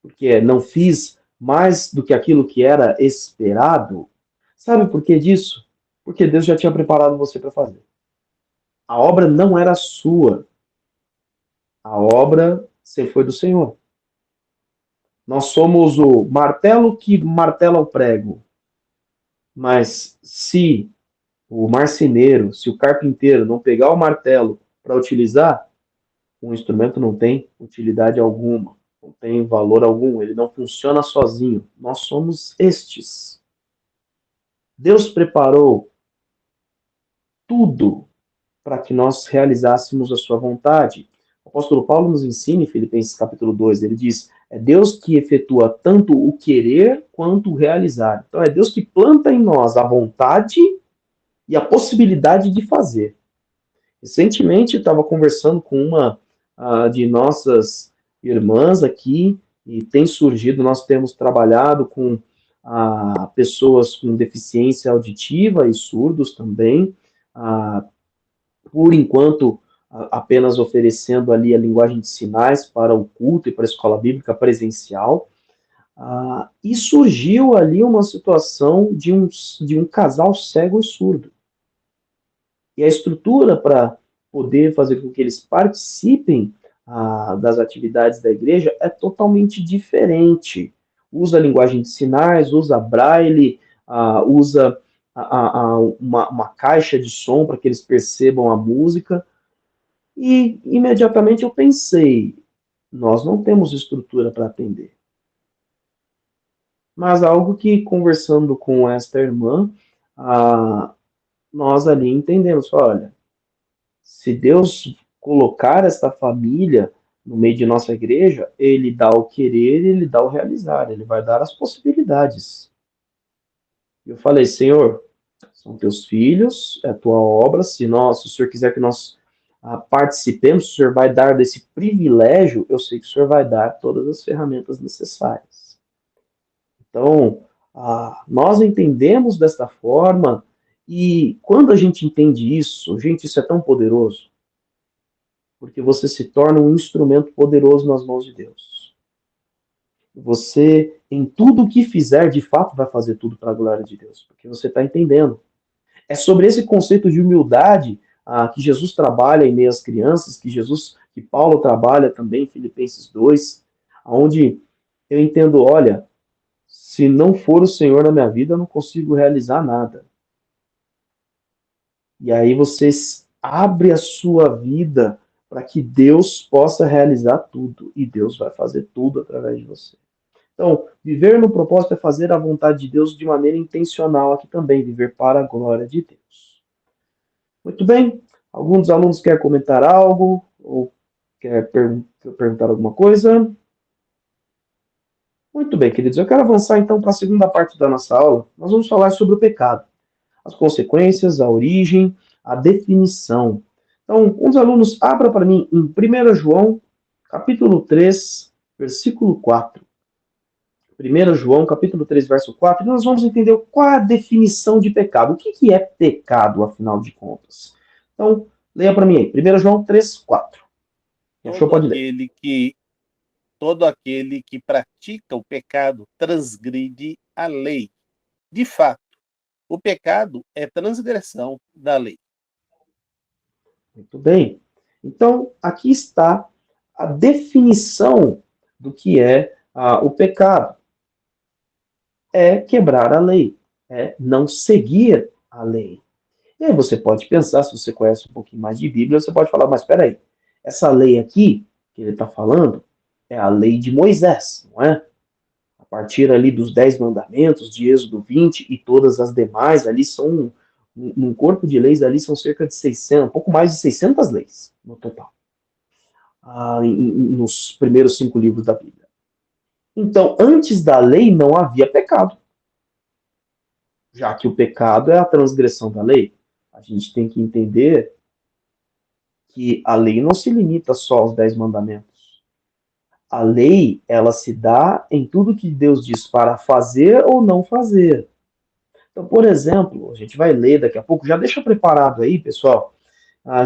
porque não fiz mais do que aquilo que era esperado. Sabe por que disso? Porque Deus já tinha preparado você para fazer. A obra não era sua. A obra sempre foi do Senhor. Nós somos o martelo que martela o prego. Mas se o marceneiro, se o carpinteiro não pegar o martelo para utilizar, o instrumento não tem utilidade alguma, não tem valor algum, ele não funciona sozinho. Nós somos estes. Deus preparou tudo para que nós realizássemos a sua vontade. O apóstolo Paulo nos ensina em Filipenses capítulo 2, ele diz, é Deus que efetua tanto o querer quanto o realizar. Então é Deus que planta em nós a vontade e a possibilidade de fazer. Recentemente eu estava conversando com uma de nossas irmãs aqui, e tem surgido, nós temos trabalhado com pessoas com deficiência auditiva e surdos também, por enquanto apenas oferecendo ali a linguagem de sinais para o culto e para a escola bíblica presencial, e surgiu ali uma situação de um casal cego e surdo. E a estrutura para poder fazer com que eles participem das atividades da igreja é totalmente diferente. Usa a linguagem de sinais, usa braille, usa uma caixa de som para que eles percebam a música. E imediatamente eu pensei, nós não temos estrutura para atender. Mas algo que, conversando com esta irmã, nós ali entendemos, olha, se Deus colocar esta família no meio de nossa igreja, ele dá o querer, ele dá o realizar, ele vai dar as possibilidades. E eu falei, Senhor, são teus filhos, é a tua obra, se o Senhor quiser que nós participemos, se o Senhor vai dar desse privilégio, eu sei que o Senhor vai dar todas as ferramentas necessárias. Então, nós entendemos desta forma, e quando a gente entende isso, gente, isso é tão poderoso, porque você se torna um instrumento poderoso nas mãos de Deus. Você, em tudo o que fizer, de fato vai fazer tudo para a glória de Deus, porque você está entendendo. É sobre esse conceito de humildade que Jesus trabalha em meio às crianças, que Paulo trabalha também em Filipenses 2, onde eu entendo, olha, se não for o Senhor na minha vida, eu não consigo realizar nada. E aí você abre a sua vida para que Deus possa realizar tudo, e Deus vai fazer tudo através de você. Então, viver no propósito é fazer a vontade de Deus de maneira intencional aqui também, viver para a glória de Deus. Muito bem. Algum dos alunos quer comentar algo? Ou quer perguntar alguma coisa? Muito bem, queridos. Eu quero avançar então para a segunda parte da nossa aula. Nós vamos falar sobre o pecado. As consequências, a origem, a definição. Então, um dos alunos, abra para mim em 1 João, capítulo 3, versículo 4. 1 João, capítulo 3, verso 4, e nós vamos entender qual é a definição de pecado. O que é pecado, afinal de contas? Então, leia para mim aí. 1 João 3, 4. Achou, pode ler. Todo aquele que pratica o pecado transgride a lei. De fato, o pecado é transgressão da lei. Muito bem. Então, aqui está a definição do que é o pecado. É quebrar a lei, é não seguir a lei. E aí você pode pensar, se você conhece um pouquinho mais de Bíblia, você pode falar, mas espera aí, essa lei aqui, que ele está falando, é a lei de Moisés, não é? A partir ali dos 10 mandamentos, de Êxodo 20 e todas as demais, ali são, num corpo de leis ali são cerca de 600, um pouco mais de 600 leis no total, nos primeiros 5 livros da Bíblia. Então, antes da lei não havia pecado. Já que o pecado é a transgressão da lei, a gente tem que entender que a lei não se limita só aos 10 mandamentos. A lei, ela se dá em tudo que Deus diz para fazer ou não fazer. Então, por exemplo, a gente vai ler daqui a pouco, já deixa preparado aí, pessoal,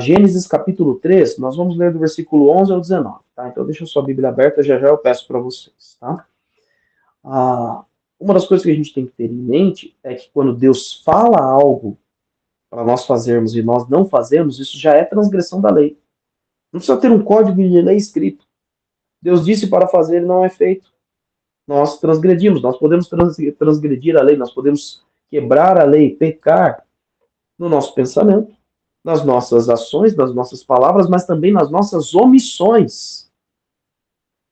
Gênesis capítulo 3, nós vamos ler do versículo 11 ao 19, tá? Então deixa a sua Bíblia aberta, já eu peço para vocês, tá? Uma das coisas que a gente tem que ter em mente é que quando Deus fala algo para nós fazermos e nós não fazemos, isso já é transgressão da lei. Não precisa ter um código de lei escrito. Deus disse para fazer e não é feito. Nós transgredimos, nós podemos transgredir a lei, nós podemos quebrar a lei, pecar no nosso pensamento, nas nossas ações, nas nossas palavras, mas também nas nossas omissões.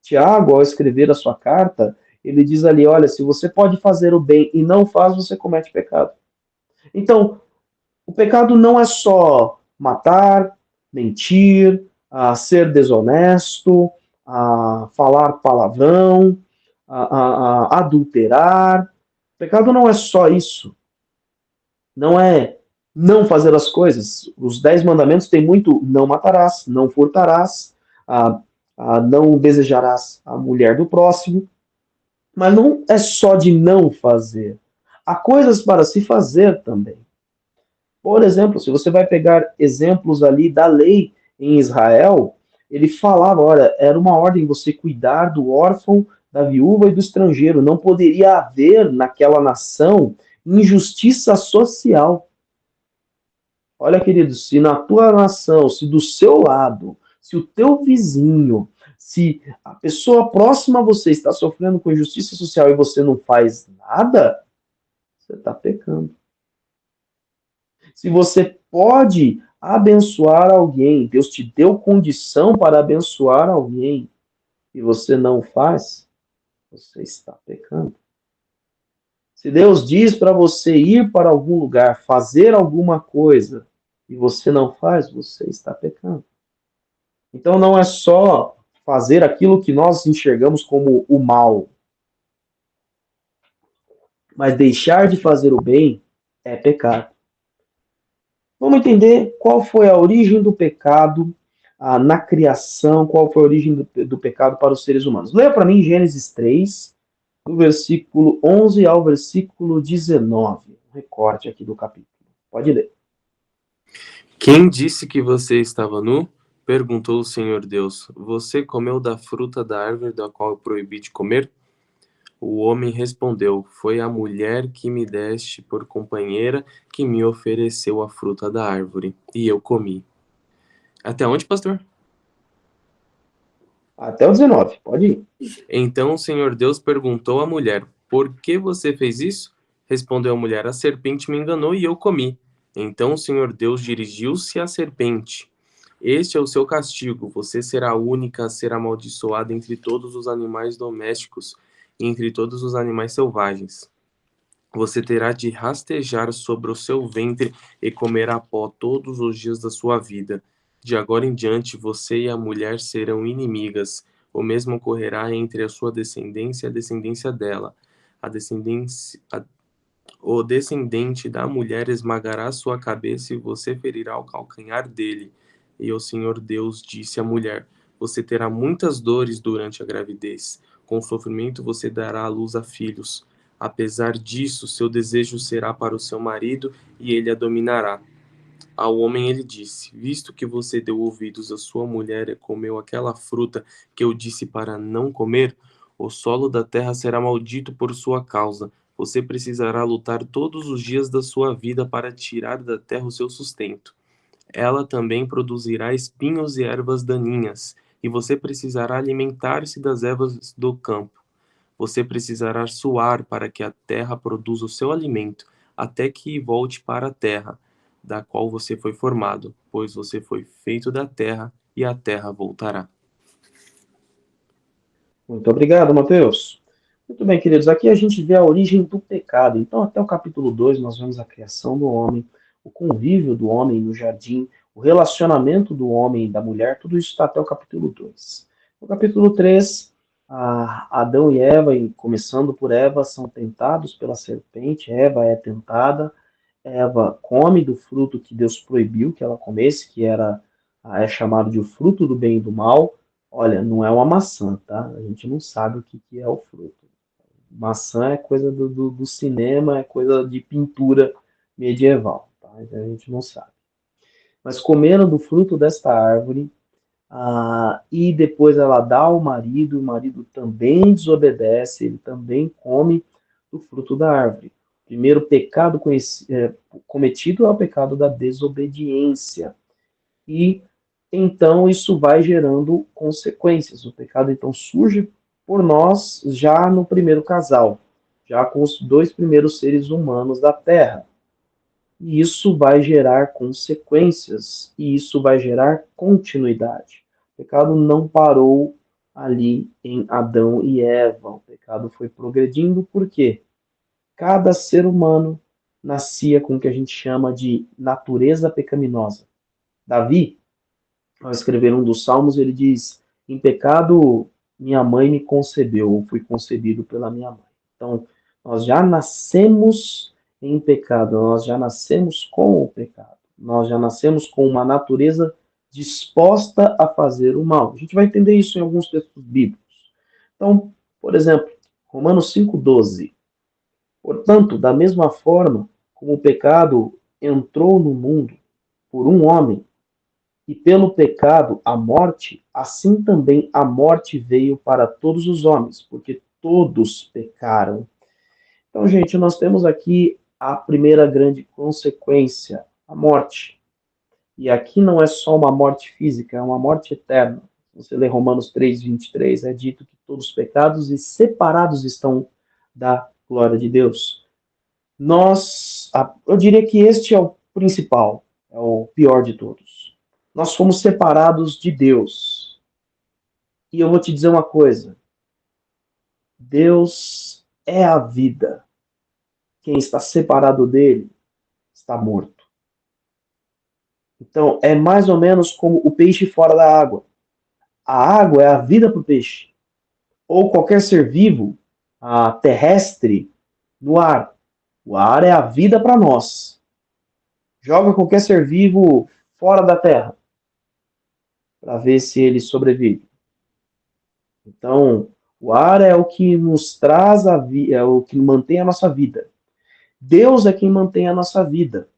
Tiago, ao escrever a sua carta, ele diz ali, olha, se você pode fazer o bem e não faz, você comete pecado. Então, o pecado não é só matar, mentir, ser desonesto, falar palavrão, adulterar. O pecado não é só isso. Não é não fazer as coisas. Os 10 mandamentos têm muito não matarás, não furtarás, não desejarás a mulher do próximo. Mas não é só de não fazer. Há coisas para se fazer também. Por exemplo, se você vai pegar exemplos ali da lei em Israel, ele falava, olha, era uma ordem você cuidar do órfão, da viúva e do estrangeiro. Não poderia haver naquela nação injustiça social. Olha, queridos, se na tua nação, se do seu lado, se o teu vizinho, se a pessoa próxima a você está sofrendo com injustiça social e você não faz nada, você está pecando. Se você pode abençoar alguém, Deus te deu condição para abençoar alguém, e você não faz, você está pecando. Se Deus diz para você ir para algum lugar, fazer alguma coisa, e você não faz, você está pecando. Então não é só fazer aquilo que nós enxergamos como o mal, mas deixar de fazer o bem é pecado. Vamos entender qual foi a origem do pecado na criação, qual foi a origem do pecado para os seres humanos. Leia para mim Gênesis 3, do versículo 11 ao versículo 19. Um recorte aqui do capítulo. Pode ler. Quem disse que você estava nu? Perguntou o Senhor Deus. Você comeu da fruta da árvore da qual eu proibi de comer? O homem respondeu, foi a mulher que me deste por companheira que me ofereceu a fruta da árvore, e eu comi. Até onde, pastor? Até o 19, pode ir. Então o Senhor Deus perguntou à mulher, por que você fez isso? Respondeu a mulher, a serpente me enganou e eu comi. Então o Senhor Deus dirigiu-se à serpente. Este é o seu castigo, você será a única a ser amaldiçoada entre todos os animais domésticos e entre todos os animais selvagens. Você terá de rastejar sobre o seu ventre e comerá pó todos os dias da sua vida. De agora em diante, você e a mulher serão inimigas. O mesmo ocorrerá entre a sua descendência e a descendência dela. O descendente da mulher esmagará sua cabeça e você ferirá o calcanhar dele. E o Senhor Deus disse à mulher, você terá muitas dores durante a gravidez. Com sofrimento você dará à luz a filhos. Apesar disso, seu desejo será para o seu marido e ele a dominará. Ao homem ele disse, visto que você deu ouvidos à sua mulher e comeu aquela fruta que eu disse para não comer, o solo da terra será maldito por sua causa. Você precisará lutar todos os dias da sua vida para tirar da terra o seu sustento. Ela também produzirá espinhos e ervas daninhas, e você precisará alimentar-se das ervas do campo. Você precisará suar para que a terra produza o seu alimento, até que volte para a terra, da qual você foi formado, pois você foi feito da terra, e a terra voltará. Muito obrigado, Mateus. Muito bem, queridos. Aqui a gente vê a origem do pecado. Então, até o capítulo 2, nós vemos a criação do homem, o convívio do homem no jardim, o relacionamento do homem e da mulher, tudo isso está até o capítulo 2. No capítulo 3, Adão e Eva, começando por Eva, são tentados pela serpente. Eva é tentada, Eva come do fruto que Deus proibiu que ela comesse, que é chamado de o fruto do bem e do mal. Olha, não é uma maçã, tá? A gente não sabe o que é o fruto. Maçã é coisa do cinema, é coisa de pintura medieval, tá? Então a gente não sabe. Mas comeram do fruto desta árvore, e depois ela dá ao marido, o marido também desobedece, ele também come do fruto da árvore. O primeiro pecado cometido é o pecado da desobediência. E então isso vai gerando consequências. O pecado então surge por nós já no primeiro casal, já com os dois primeiros seres humanos da Terra. E isso vai gerar consequências, e isso vai gerar continuidade. O pecado não parou ali em Adão e Eva. O pecado foi progredindo porque cada ser humano nascia com o que a gente chama de natureza pecaminosa. Davi, ao escrever um dos Salmos, ele diz: em pecado minha mãe me concebeu, ou fui concebido pela minha mãe. Então, nós já nascemos em pecado, nós já nascemos com o pecado, nós já nascemos com uma natureza disposta a fazer o mal. A gente vai entender isso em alguns textos bíblicos. Então, por exemplo, Romanos 5,12. Portanto, da mesma forma como o pecado entrou no mundo por um homem, e pelo pecado a morte, assim também a morte veio para todos os homens, porque todos pecaram. Então, gente, nós temos aqui a primeira grande consequência, a morte. E aqui não é só uma morte física, é uma morte eterna. Você lê Romanos 3:23, é dito que todos pecados e separados estão da glória de Deus. Eu diria que este é o principal, é o pior de todos. Nós fomos separados de Deus. E eu vou te dizer uma coisa. Deus é a vida. Quem está separado dele está morto. Então, é mais ou menos como o peixe fora da água. A água é a vida para o peixe. Ou qualquer ser vivo, terrestre, no ar. O ar é a vida para nós. Joga qualquer ser vivo fora da Terra para ver se ele sobrevive. Então, o ar é o que nos traz a vida, é o que mantém a nossa vida. Deus é quem mantém a nossa vida.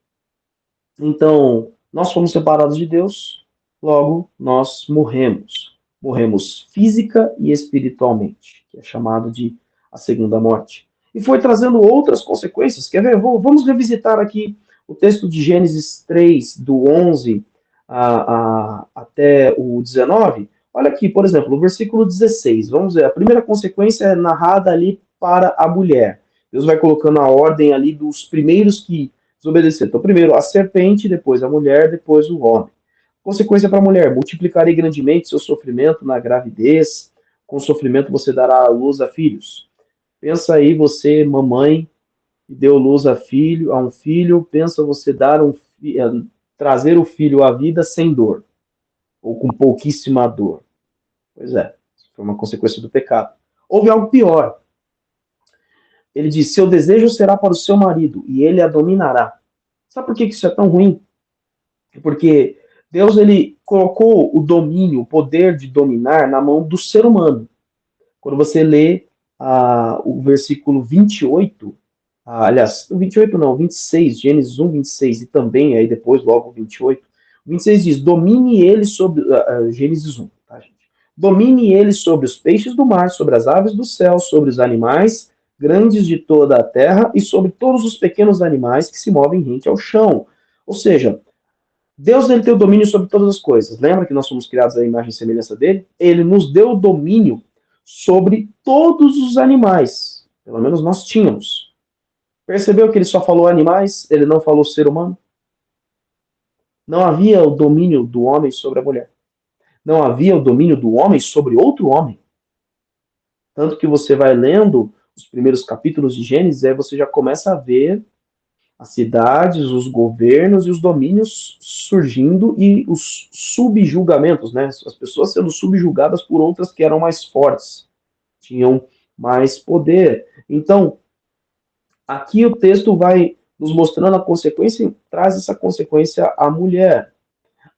Então, nós fomos separados de Deus, logo nós morremos. Morremos física e espiritualmente, que é chamado de a segunda morte. E foi trazendo outras consequências. Quer ver? Vamos revisitar aqui o texto de Gênesis 3, do 11 até o 19. Olha aqui, por exemplo, o versículo 16. Vamos ver, a primeira consequência é narrada ali para a mulher. Deus vai colocando a ordem ali dos primeiros que desobedeceram. Então, primeiro a serpente, depois a mulher, depois o homem. Consequência para a mulher: multiplicarei grandemente seu sofrimento na gravidez, com sofrimento você dará à luz a filhos. Pensa aí, você, mamãe, que deu luz a um filho, pensa você dar trazer o filho à vida sem dor, ou com pouquíssima dor. Pois é, isso foi uma consequência do pecado. Houve algo pior. Ele diz: seu desejo será para o seu marido, e ele a dominará. Sabe por que isso é tão ruim? Porque Deus ele colocou o domínio, o poder de dominar na mão do ser humano. Quando você lê o versículo 28, aliás, 28 não, 26, Gênesis 1, 26, e também aí depois, logo 28, 26 diz: domine ele sobre, Gênesis 1, tá, gente? Domine ele sobre os peixes do mar, sobre as aves do céu, sobre os animais grandes de toda a terra e sobre todos os pequenos animais que se movem rente ao chão. Ou seja, Deus ele tem o domínio sobre todas as coisas. Lembra que nós fomos criados à imagem e semelhança dele? Ele nos deu o domínio sobre todos os animais. Pelo menos nós tínhamos. Percebeu que ele só falou animais, ele não falou ser humano? Não havia o domínio do homem sobre a mulher. Não havia o domínio do homem sobre outro homem. Tanto que você vai lendo os primeiros capítulos de Gênesis, aí você já começa a ver as cidades, os governos e os domínios surgindo e os subjugamentos, né? As pessoas sendo subjugadas por outras que eram mais fortes, tinham mais poder. Então, aqui o texto vai nos mostrando a consequência e traz essa consequência à mulher.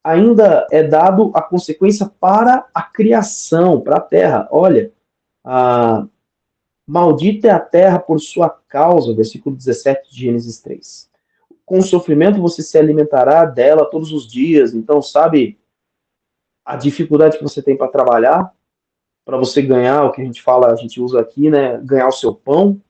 Ainda é dado a consequência para a criação, para a terra. Olha, maldita é a terra por sua causa, versículo 17 de Gênesis 3. Com sofrimento você se alimentará dela todos os dias. Então, sabe a dificuldade que você tem para trabalhar, para você ganhar o que a gente fala, a gente usa aqui, né? Ganhar o seu pão.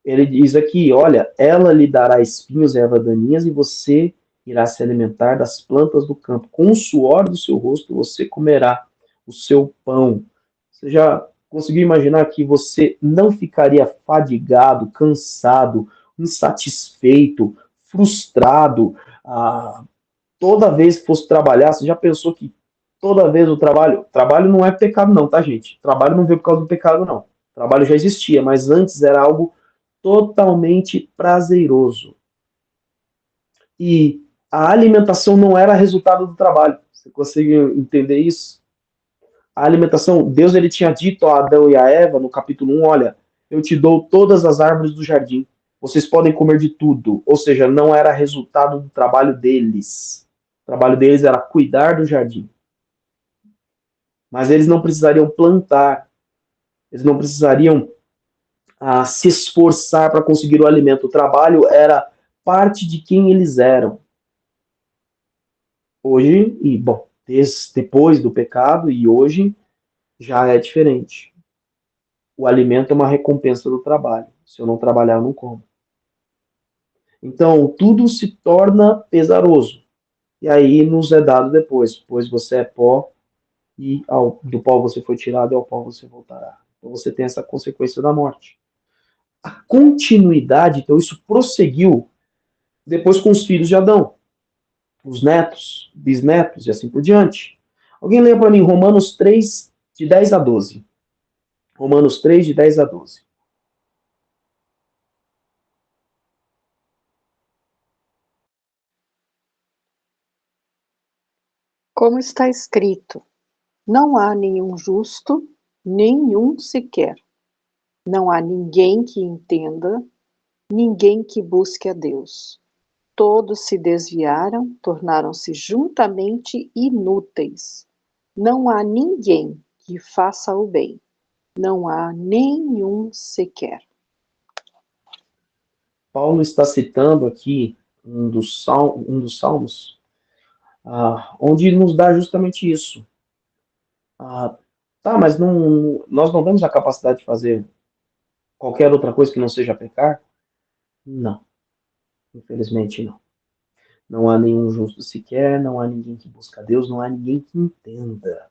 Ele diz aqui: olha, ela lhe dará espinhos e ervas daninhas e você irá se alimentar das plantas do campo. Com o suor do seu rosto você comerá o seu pão. Você já conseguiu imaginar que você não ficaria fadigado, cansado, insatisfeito, frustrado, toda vez que fosse trabalhar? Você já pensou que toda vez trabalho não é pecado não, tá, gente? Trabalho não veio por causa do pecado, não. Trabalho já existia, mas antes era algo totalmente prazeroso. E a alimentação não era resultado do trabalho. Você consegue entender isso? A alimentação, Deus ele tinha dito a Adão e a Eva no capítulo 1, olha, eu te dou todas as árvores do jardim, vocês podem comer de tudo. Ou seja, não era resultado do trabalho deles. O trabalho deles era cuidar do jardim. Mas eles não precisariam plantar, eles não precisariam se esforçar para conseguir o alimento. O trabalho era parte de quem eles eram. Hoje, e bom, depois do pecado e hoje, já é diferente. O alimento é uma recompensa do trabalho. Se eu não trabalhar, eu não como. Então, tudo se torna pesaroso. E aí nos é dado depois, pois você é pó, e do pó você foi tirado e ao pó você voltará. Então você tem essa consequência da morte. A continuidade, então isso prosseguiu depois com os filhos de Adão, os netos, bisnetos e assim por diante. Alguém lê para mim Romanos 3, de 10 a 12. Romanos 3, de 10 a 12. Como está escrito: não há nenhum justo, nenhum sequer. Não há ninguém que entenda, ninguém que busque a Deus. Todos se desviaram, tornaram-se juntamente inúteis. Não há ninguém que faça o bem. Não há nenhum sequer. Paulo está citando aqui um dos salmos, onde nos dá justamente isso. Tá, mas nós não temos a capacidade de fazer qualquer outra coisa que não seja pecar? Não, infelizmente não. Não há nenhum justo sequer, não há ninguém que busca Deus, não há ninguém que entenda.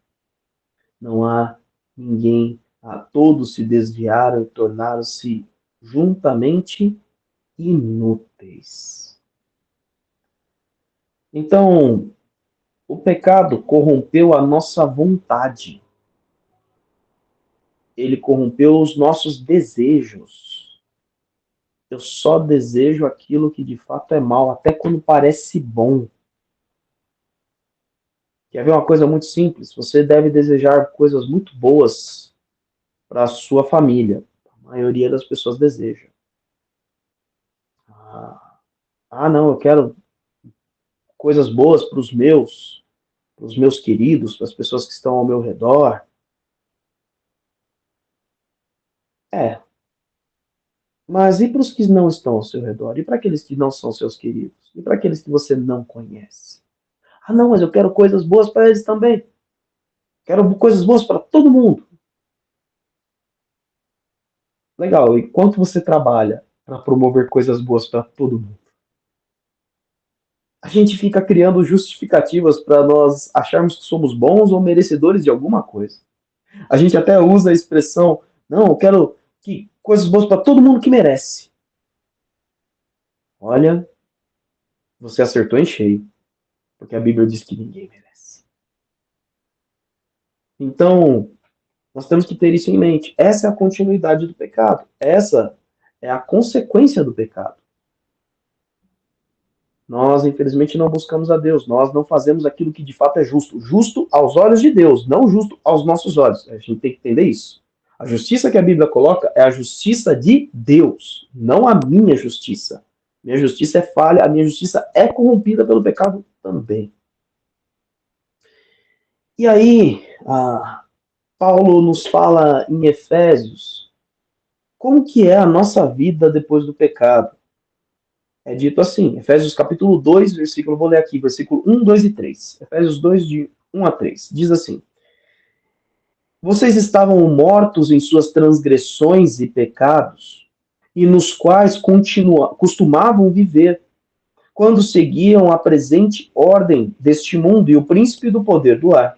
Não há ninguém, todos se desviaram e tornaram-se juntamente inúteis. Então, o pecado corrompeu a nossa vontade. Ele corrompeu os nossos desejos. Eu só desejo aquilo que de fato é mal, até quando parece bom. Quer ver uma coisa muito simples? Você deve desejar coisas muito boas para a sua família. A maioria das pessoas deseja. Não, eu quero coisas boas para os meus queridos, para as pessoas que estão ao meu redor. Mas e para os que não estão ao seu redor? E para aqueles que não são seus queridos? E para aqueles que você não conhece? Não, mas eu quero coisas boas para eles também. Quero coisas boas para todo mundo. Legal, e quanto você trabalha para promover coisas boas para todo mundo? A gente fica criando justificativas para nós acharmos que somos bons ou merecedores de alguma coisa. A gente até usa a expressão, não, eu quero coisas boas para todo mundo que merece. Olha, você acertou em cheio, porque a Bíblia diz que ninguém merece. Então, nós temos que ter isso em mente. Essa é a continuidade do pecado. Essa é a consequência do pecado. Nós, infelizmente, não buscamos a Deus. Nós não fazemos aquilo que de fato é justo. Justo aos olhos de Deus, não justo aos nossos olhos. A gente tem que entender isso. A justiça que a Bíblia coloca é a justiça de Deus, não a minha justiça. Minha justiça é falha, a minha justiça é corrompida pelo pecado também. E aí, Paulo nos fala em Efésios como que é a nossa vida depois do pecado. É dito assim, Efésios capítulo 2, versículo, vou ler aqui, versículo 1, 2 e 3. Efésios 2, de 1 a 3. Diz assim: Vocês estavam mortos em suas transgressões e pecados, e nos quais costumavam viver, quando seguiam a presente ordem deste mundo e o príncipe do poder do ar,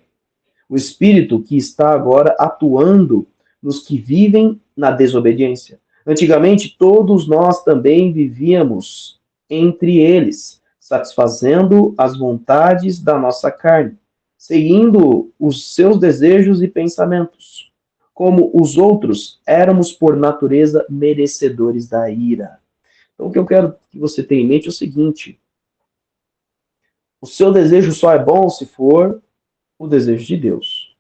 o espírito que está agora atuando nos que vivem na desobediência. Antigamente, todos nós também vivíamos entre eles, satisfazendo as vontades da nossa carne, seguindo os seus desejos e pensamentos. Como os outros, éramos por natureza merecedores da ira. Então, o que eu quero que você tenha em mente é o seguinte: o seu desejo só é bom se for o desejo de Deus.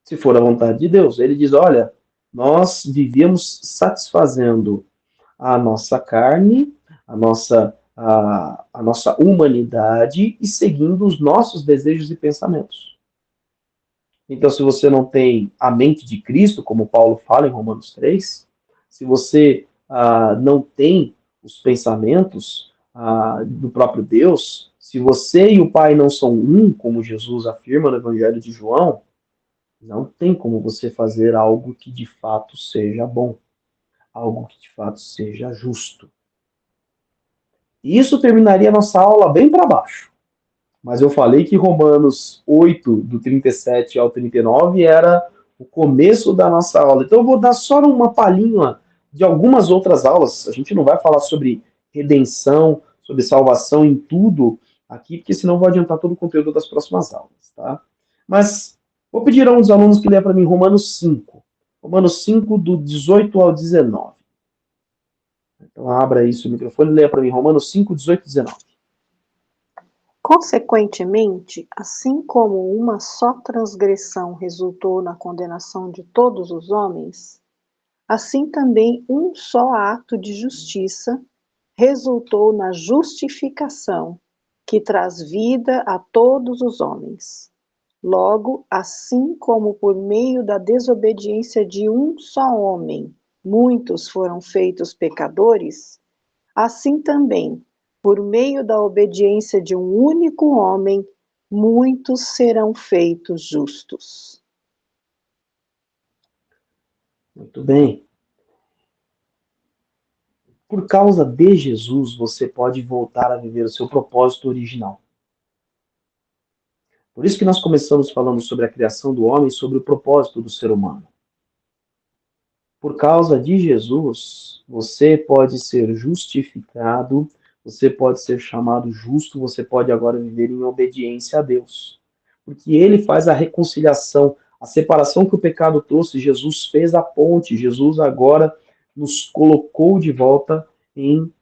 Se for a vontade de Deus. Ele diz, olha, nós vivíamos satisfazendo a nossa carne, a nossa humanidade e seguindo os nossos desejos e pensamentos. Então, se você não tem a mente de Cristo, como Paulo fala em Romanos 3, se você não tem os pensamentos do próprio Deus, se você e o Pai não são um, como Jesus afirma no Evangelho de João, não tem como você fazer algo que de fato seja bom, algo que de fato seja justo. E isso terminaria a nossa aula bem para baixo. Mas eu falei que Romanos 8, do 37 ao 39, era o começo da nossa aula. Então eu vou dar só uma palhinha de algumas outras aulas. A gente não vai falar sobre redenção, sobre salvação em tudo aqui, porque senão eu vou adiantar todo o conteúdo das próximas aulas, tá? Mas vou pedir a um dos alunos que leia para mim Romanos 5. Romanos 5, do 18 ao 19. Então abra aí seu microfone e leia para mim Romanos 5, 18 e 19. Consequentemente, assim como uma só transgressão resultou na condenação de todos os homens, assim também um só ato de justiça resultou na justificação, que traz vida a todos os homens. Logo, assim como por meio da desobediência de um só homem, muitos foram feitos pecadores, assim também, por meio da obediência de um único homem, muitos serão feitos justos. Muito bem. Por causa de Jesus, você pode voltar a viver o seu propósito original. Por isso que nós começamos falando sobre a criação do homem, sobre o propósito do ser humano. Por causa de Jesus, você pode ser justificado, você pode ser chamado justo, você pode agora viver em obediência a Deus. Porque ele faz a reconciliação, a separação que o pecado trouxe, Jesus fez a ponte, Jesus agora nos colocou de volta em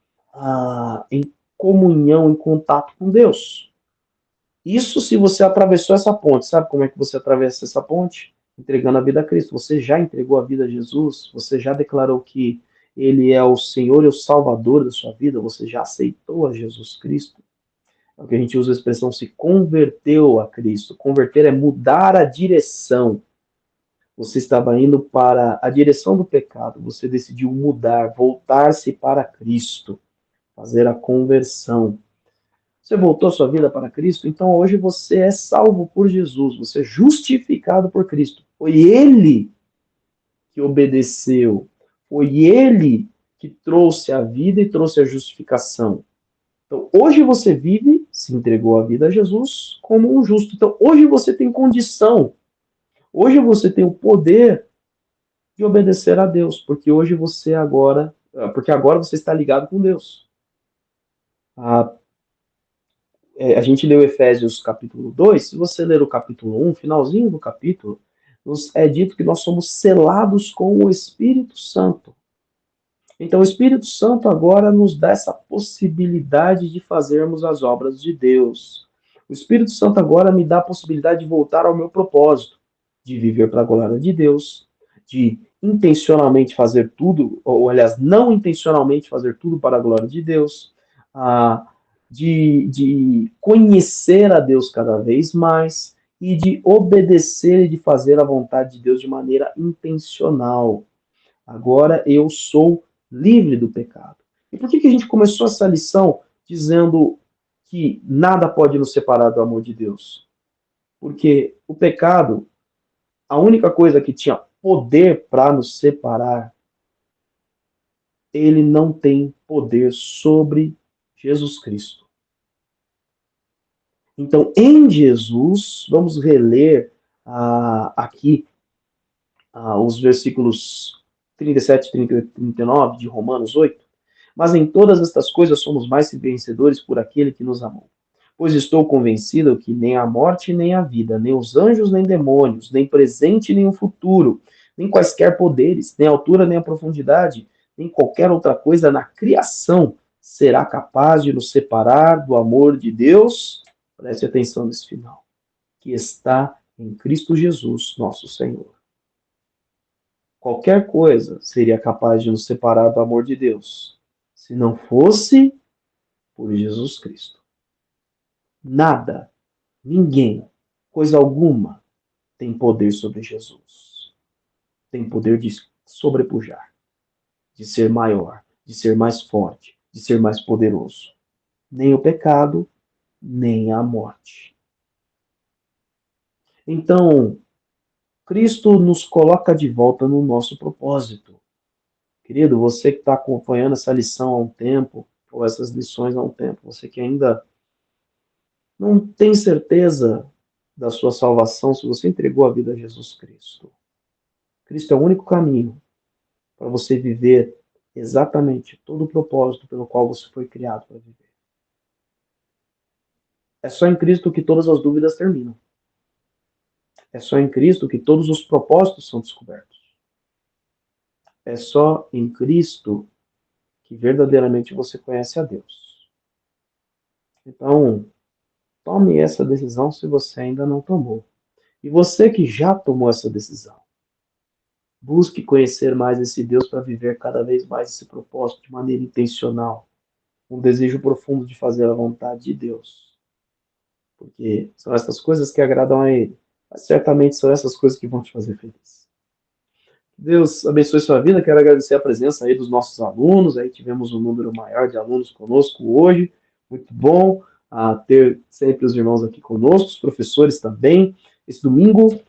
comunhão, em contato com Deus. Isso se você atravessou essa ponte. Sabe como é que você atravessa essa ponte? Entregando a vida a Cristo. Você já entregou a vida a Jesus? Você já declarou que Ele é o Senhor e o Salvador da sua vida? Você já aceitou a Jesus Cristo? É o que a gente usa a expressão se converteu a Cristo. Converter é mudar a direção. Você estava indo para a direção do pecado. Você decidiu mudar, voltar-se para Cristo. Fazer a conversão. Você voltou a sua vida para Cristo, então hoje você é salvo por Jesus, você é justificado por Cristo. Foi Ele que obedeceu, foi Ele que trouxe a vida e trouxe a justificação. Então hoje você vive, se entregou a vida a Jesus como um justo. Então hoje você tem condição, hoje você tem o poder de obedecer a Deus, porque hoje você porque agora você está ligado com Deus. A gente leu Efésios capítulo 2, se você ler o capítulo 1, finalzinho do capítulo, nos é dito que nós somos selados com o Espírito Santo. Então o Espírito Santo agora nos dá essa possibilidade de fazermos as obras de Deus. O Espírito Santo agora me dá a possibilidade de voltar ao meu propósito, de viver para a glória de Deus, de intencionalmente fazer tudo, ou aliás, não intencionalmente fazer tudo para a glória de Deus, de conhecer a Deus cada vez mais e de obedecer e de fazer a vontade de Deus de maneira intencional. Agora eu sou livre do pecado. E por que a gente começou essa lição dizendo que nada pode nos separar do amor de Deus? Porque o pecado, a única coisa que tinha poder para nos separar, ele não tem poder sobre Jesus Cristo. Então, em Jesus, vamos reler aqui os versículos 37, 38 e 39 de Romanos 8. Mas em todas estas coisas somos mais que vencedores por aquele que nos amou. Pois estou convencido que nem a morte, nem a vida, nem os anjos, nem demônios, nem presente, nem o futuro, nem quaisquer poderes, nem a altura, nem a profundidade, nem qualquer outra coisa na criação será capaz de nos separar do amor de Deus. Preste atenção nesse final. Que está em Cristo Jesus, nosso Senhor. Qualquer coisa seria capaz de nos separar do amor de Deus, se não fosse por Jesus Cristo. Nada, ninguém, coisa alguma, tem poder sobre Jesus. Tem poder de sobrepujar, de ser maior, de ser mais forte, de ser mais poderoso. Nem o pecado, nem a morte. Então, Cristo nos coloca de volta no nosso propósito. Querido, você que está acompanhando essa lição há um tempo, ou essas lições há um tempo, você que ainda não tem certeza da sua salvação, se você entregou a vida a Jesus Cristo. Cristo é o único caminho para você viver exatamente todo o propósito pelo qual você foi criado para viver. É só em Cristo que todas as dúvidas terminam. É só em Cristo que todos os propósitos são descobertos. É só em Cristo que verdadeiramente você conhece a Deus. Então, tome essa decisão se você ainda não tomou. E você que já tomou essa decisão, busque conhecer mais esse Deus para viver cada vez mais esse propósito de maneira intencional, um desejo profundo de fazer a vontade de Deus. Porque são essas coisas que agradam a Ele. Mas certamente são essas coisas que vão te fazer feliz. Deus abençoe sua vida. Quero agradecer a presença aí dos nossos alunos. Aí tivemos um número maior de alunos conosco hoje. Muito bom ter sempre os irmãos aqui conosco, os professores também. Esse domingo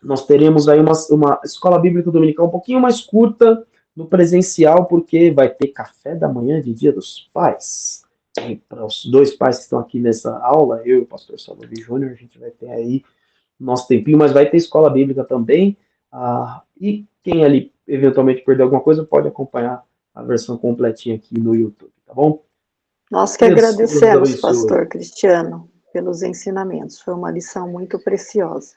nós teremos aí uma escola bíblica dominical um pouquinho mais curta no presencial, porque vai ter café da manhã de Dia dos Pais. E para os dois pais que estão aqui nessa aula, eu e o pastor Salomão Júnior, a gente vai ter aí nosso tempinho, mas vai ter escola bíblica também. E quem ali eventualmente perdeu alguma coisa, pode acompanhar a versão completinha aqui no YouTube, tá bom? Nós que agradecemos, pastor Cristiano, pelos ensinamentos. Foi uma lição muito preciosa.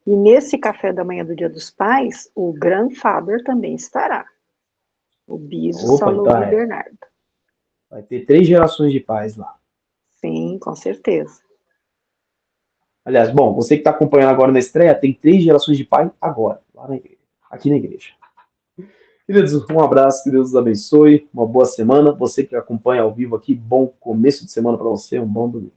E nesse café da manhã do Dia dos Pais, o grandfather também estará. O bispo Salomão Bernardo. Vai ter 3 gerações de pais lá. Sim, com certeza. Aliás, bom, você que está acompanhando agora na estreia, tem 3 gerações de pai agora, lá na igreja, aqui na igreja. Queridos, um abraço, que Deus os abençoe, uma boa semana. Você que acompanha ao vivo aqui, bom começo de semana para você, um bom domingo.